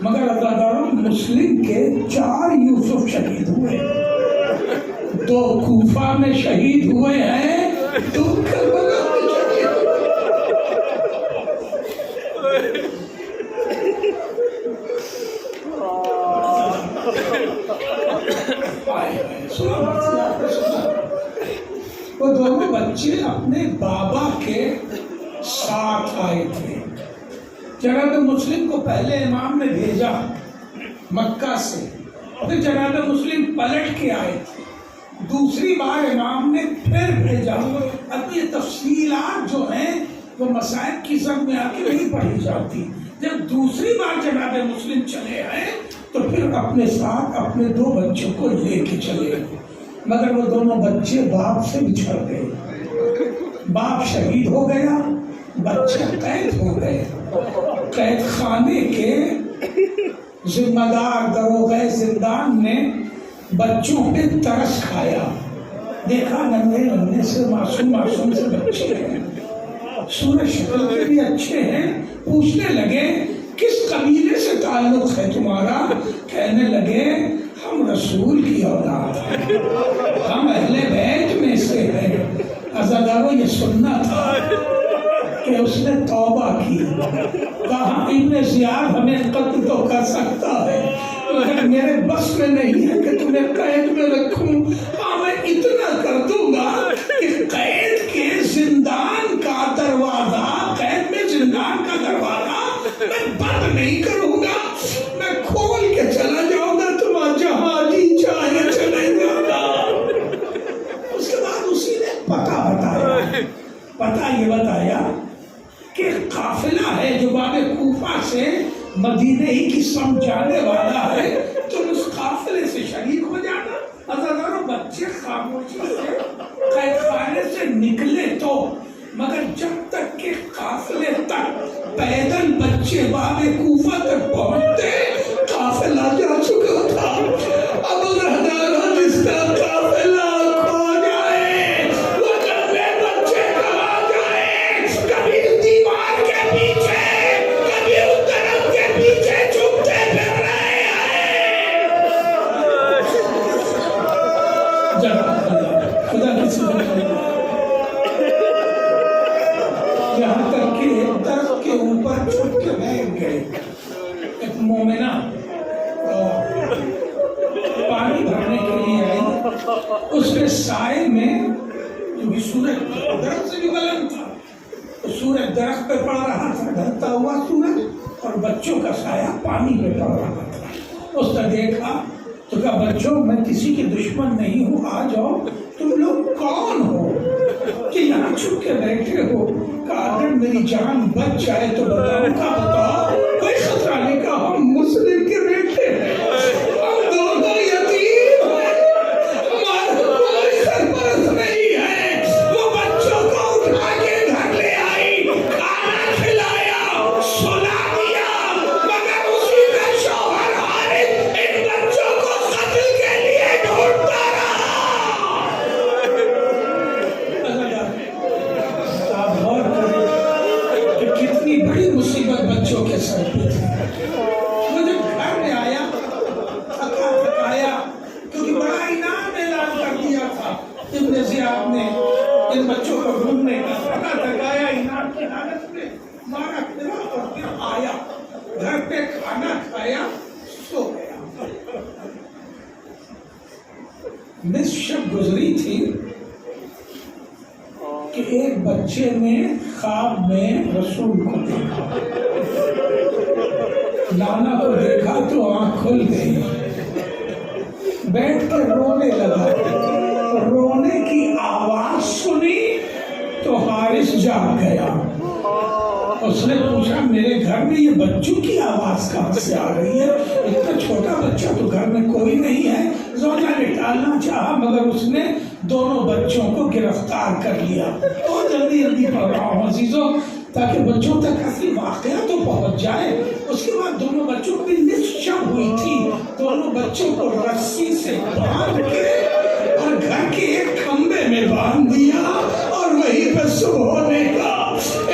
مگر عزاداروں مسلم کے 4 یوسف شہید ہوئے، 2 کوفہ میں شہید ہوئے ہیں، 2 کربلا میں شہید ہوئے. وہ دونوں بچے اپنے بابا کے ساتھ آئے تھے. جناب مسلم کو پہلے امام نے بھیجا مکہ سے، پھر جناب مسلم پلٹ کے آئے تھے، دوسری بار امام نے پھر بھیجا. اب یہ تفصیلات جو ہیں وہ مسائل کی سب میں آ کے نہیں پڑھی جاتی. جب دوسری بار جناب مسلم چلے آئے تو پھر اپنے ساتھ اپنے 2 بچوں کو لے کے چلے، مگر وہ دونوں بچے باپ سے بچھڑ گئے. باپ شہید ہو گیا، بچے قید ہو گئے. قید خانے کے ذمہ دار دروغہ زندان نے بچوں پہ ترس کھایا، دیکھا ننھے ننھے سے معصوم سے بچے ہیں، صورت شکل کے بھی اچھے ہیں. پوچھنے لگے کس قبیلے سے تعلق ہے تمہارا؟ کہنے لگے ہم رسول کی اولاد ہیں، ہم اہل بیت میں سے ہیں. عزاداروں یہ سننا تھا کہ اس نے توبہ کی، کہا ابن زیاد ہمیں قتل تو کر سکتا ہے مگر میرے بس میں نہیں ہے کہ تمہیں قید میں رکھوں. ہاں میں اتنا کر دوں گا کہ قید کے زندان کا دروازہ، قید میں زندان کا دروازہ میں بند نہیں کروں گا، میں کھول کے چلا جاؤں گا، تمہارا جہاں جی چاہے چلے جاؤں گا. اس کے بعد اسی نے پتہ یہ بتایا کہ قافلہ ہے جو باب کوفہ سے مدینے ہی کی سمجھ جانے والا ہے، تم اس قافلے سے شریک ہو جانا. عزاداروں بچے خاموشی سے قید خانے سے نکلے تو، مگر جب تک کہ قافلے تک پیدل بچے باب کوفہ تک پہنچتے قافلہ جا چکا تھا. اب عزاداروں جس کا قافلہ کھو جائے وہ کبھی بچے کہاں جائے، کبھی دیوار کے پیچھے کبھی اس طرف کے پیچھے چھپتے پھر رہے ہیں. خدا کی سبحان یہاں تک کہ ایک درخت کے اوپر چھپ کے بیٹھ گئے. ایک مومنہ پانی بھرنے کے لیے آئی، اس کے سائے میں کیونکہ سورج درخت سے بھی بلند تھا تو سورج درخت پہ پڑ رہا تھا، ڈھلتا ہوا سورج، اور بچوں کا سایہ پانی پہ پڑ رہا تھا. اس نے دیکھا تو کہا بچوں میں کسی کے دشمن نہیں ہوں، آ جاؤ. تم لوگ کون ہو کہ یہاں چھپ کے بیٹھے ہو؟ کہا اگر میری جان بچ جائے تو بتاؤں. کا بتاؤ، کوئی خطرہ نہیں. کہا ہم مسلم کے بیٹے ہیں، ہم دونوں یتیم ہیں، ہمارا کوئی سرپرست نہیں ہے. وہ بچوں کو اٹھا کے گھر لے آئی، کھانا کھلایا، سلا دیا، مگر اسی کا شوہر حارث ان بچوں کو قتل کے لیے ڈھونڈتا رہا. آپ غور کریں کہ کتنی بڑی مصیبت بچوں کے سر پہ تھی. وہ جب شب گزری تھی کہ ایک بچے نے خواب میں رسول کو دیکھا، نانا کو دیکھا تو آنکھ کھل گئی، بیٹھ کے رونے لگا، رونے کی آواز سنی تو حارث جاگ گیا۔ اس نے پوچھا میرے گھر میں یہ بچوں کی آواز کہاں سے آ رہی ہے؟ اتنا چھوٹا بچہ تو گھر میں کوئی نہیں ہے۔ زوجہ نے ٹالنا چاہا مگر اس نے دونوں بچوں کو گرفتار کر لیا۔ اور جلدی پڑھ رہا ہوں عزیزوں تاکہ بچوں تک اصلی واقعہ تو پہنچ جائے۔ اس کے بعد دونوں بچوں کو بھی نصف شب ہوئی تھی، دونوں بچوں کو رسی سے باندھ کے اور گھر کے ایک کھمبے میں باندھ دیا اور وہیں پہ صبح ہونے کا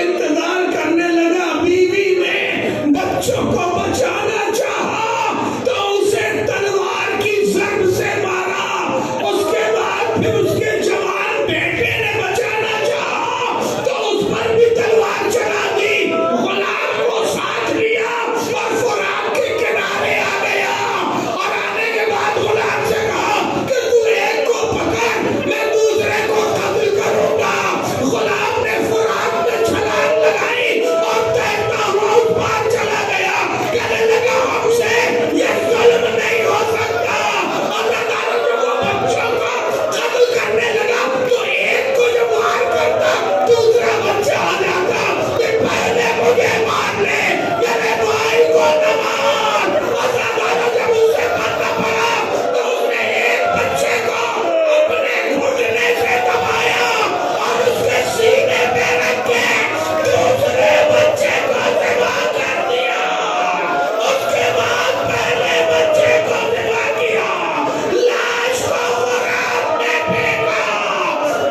انتظار کرنے لگا۔ بیوی نے بچوں کو بچانا چاہا تو اسے تلوار کی ضرب سے مارا، اس کے بعد پھر اس کے جوان بیٹے نے بچانا چاہا تو اس پر بھی تلوار چلا دی، غلام کو ساتھ لیا اور فرات کے کنارے آ گیا، اور آنے کے بعد غلام سے کہا کہ تو ایک کو پکڑ میں دوسرے کو قتل کروں گا۔ غلام نے فرات میں چھلانگ لگائی اور تیرتا ہوا اس پار چلا گیا، کہنے لگا ہم سے یہ ظلم نہیں ہو سکتا۔ اللہ تعالیٰ جب وہ بچوں کو قتل کرنے لگا تو ایک کو جب وار کرتا دوسرا بچہ آ جاتا کہ پہلے مجھے مار لے، میرے بھائی کو نہ مار۔ اللہ تعالیٰ جب اسے مرنا پڑا تو اس نے ایک بچے کو اپنے گھٹنے سے دبایا اور اس کے سینے پہ رکھ کے دوسرے بچے کو ذبح کر دیا۔ اس کے بعد پہلے بچے کو ذبح کیا، لاش کو فرات میں پھینکا،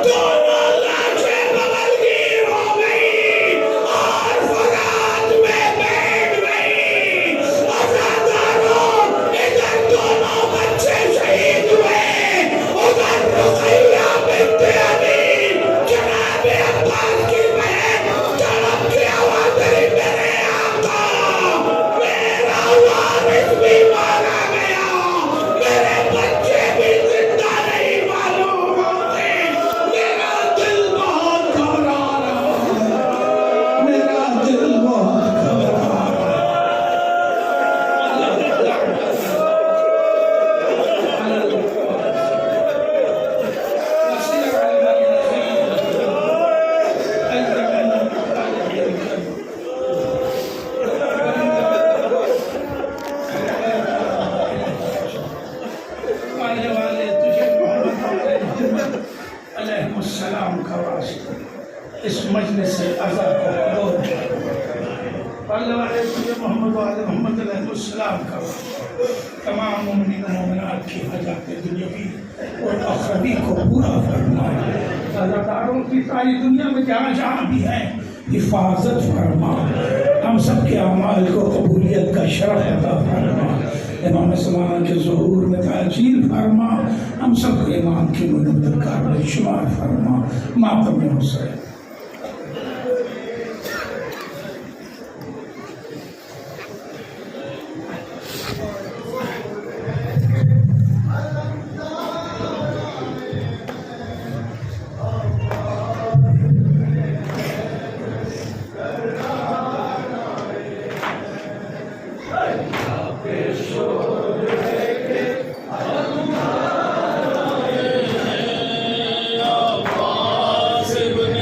دونوں لاشیں بغل گیر ہو گئی اور فرات میں بیٹھ گئی۔ عزاداروں، ادھر دونوں بچے شہید ہوئے، ادھر رقیہ بنت علی جناب عباس کی بہن تڑپ کے آواز دے میرے آقا، میرا وارث بھی مارا گیا، میرے بچے بھی زندہ نہیں معلوم ہوتے، میرا دل بہت گھبرا رہا ہے، میرا دل بہت گھبرا رہا ہے۔ علیہ السلام کا واسطہ اس مجلس عزا کو قبول کر۔ اللہ والے تجھے محمد والے محمد علیہ السلام کا واسطہ تمام مومنین و مومنات کی حاجات دنیاوی اور آخروی کو پورا فرما۔ عزاداروں کی ساری دنیا میں جہاں جہاں بھی ہیں حفاظت فرما، ہم سب کے اعمال کو قبولیت کا شرف عطا فرما، امام زمان کے ظہور میں تعجیل فرما، ہم سب کو امام کی مددگار میں شمار فرما۔ ماتم حسین عباس ابن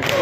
Oh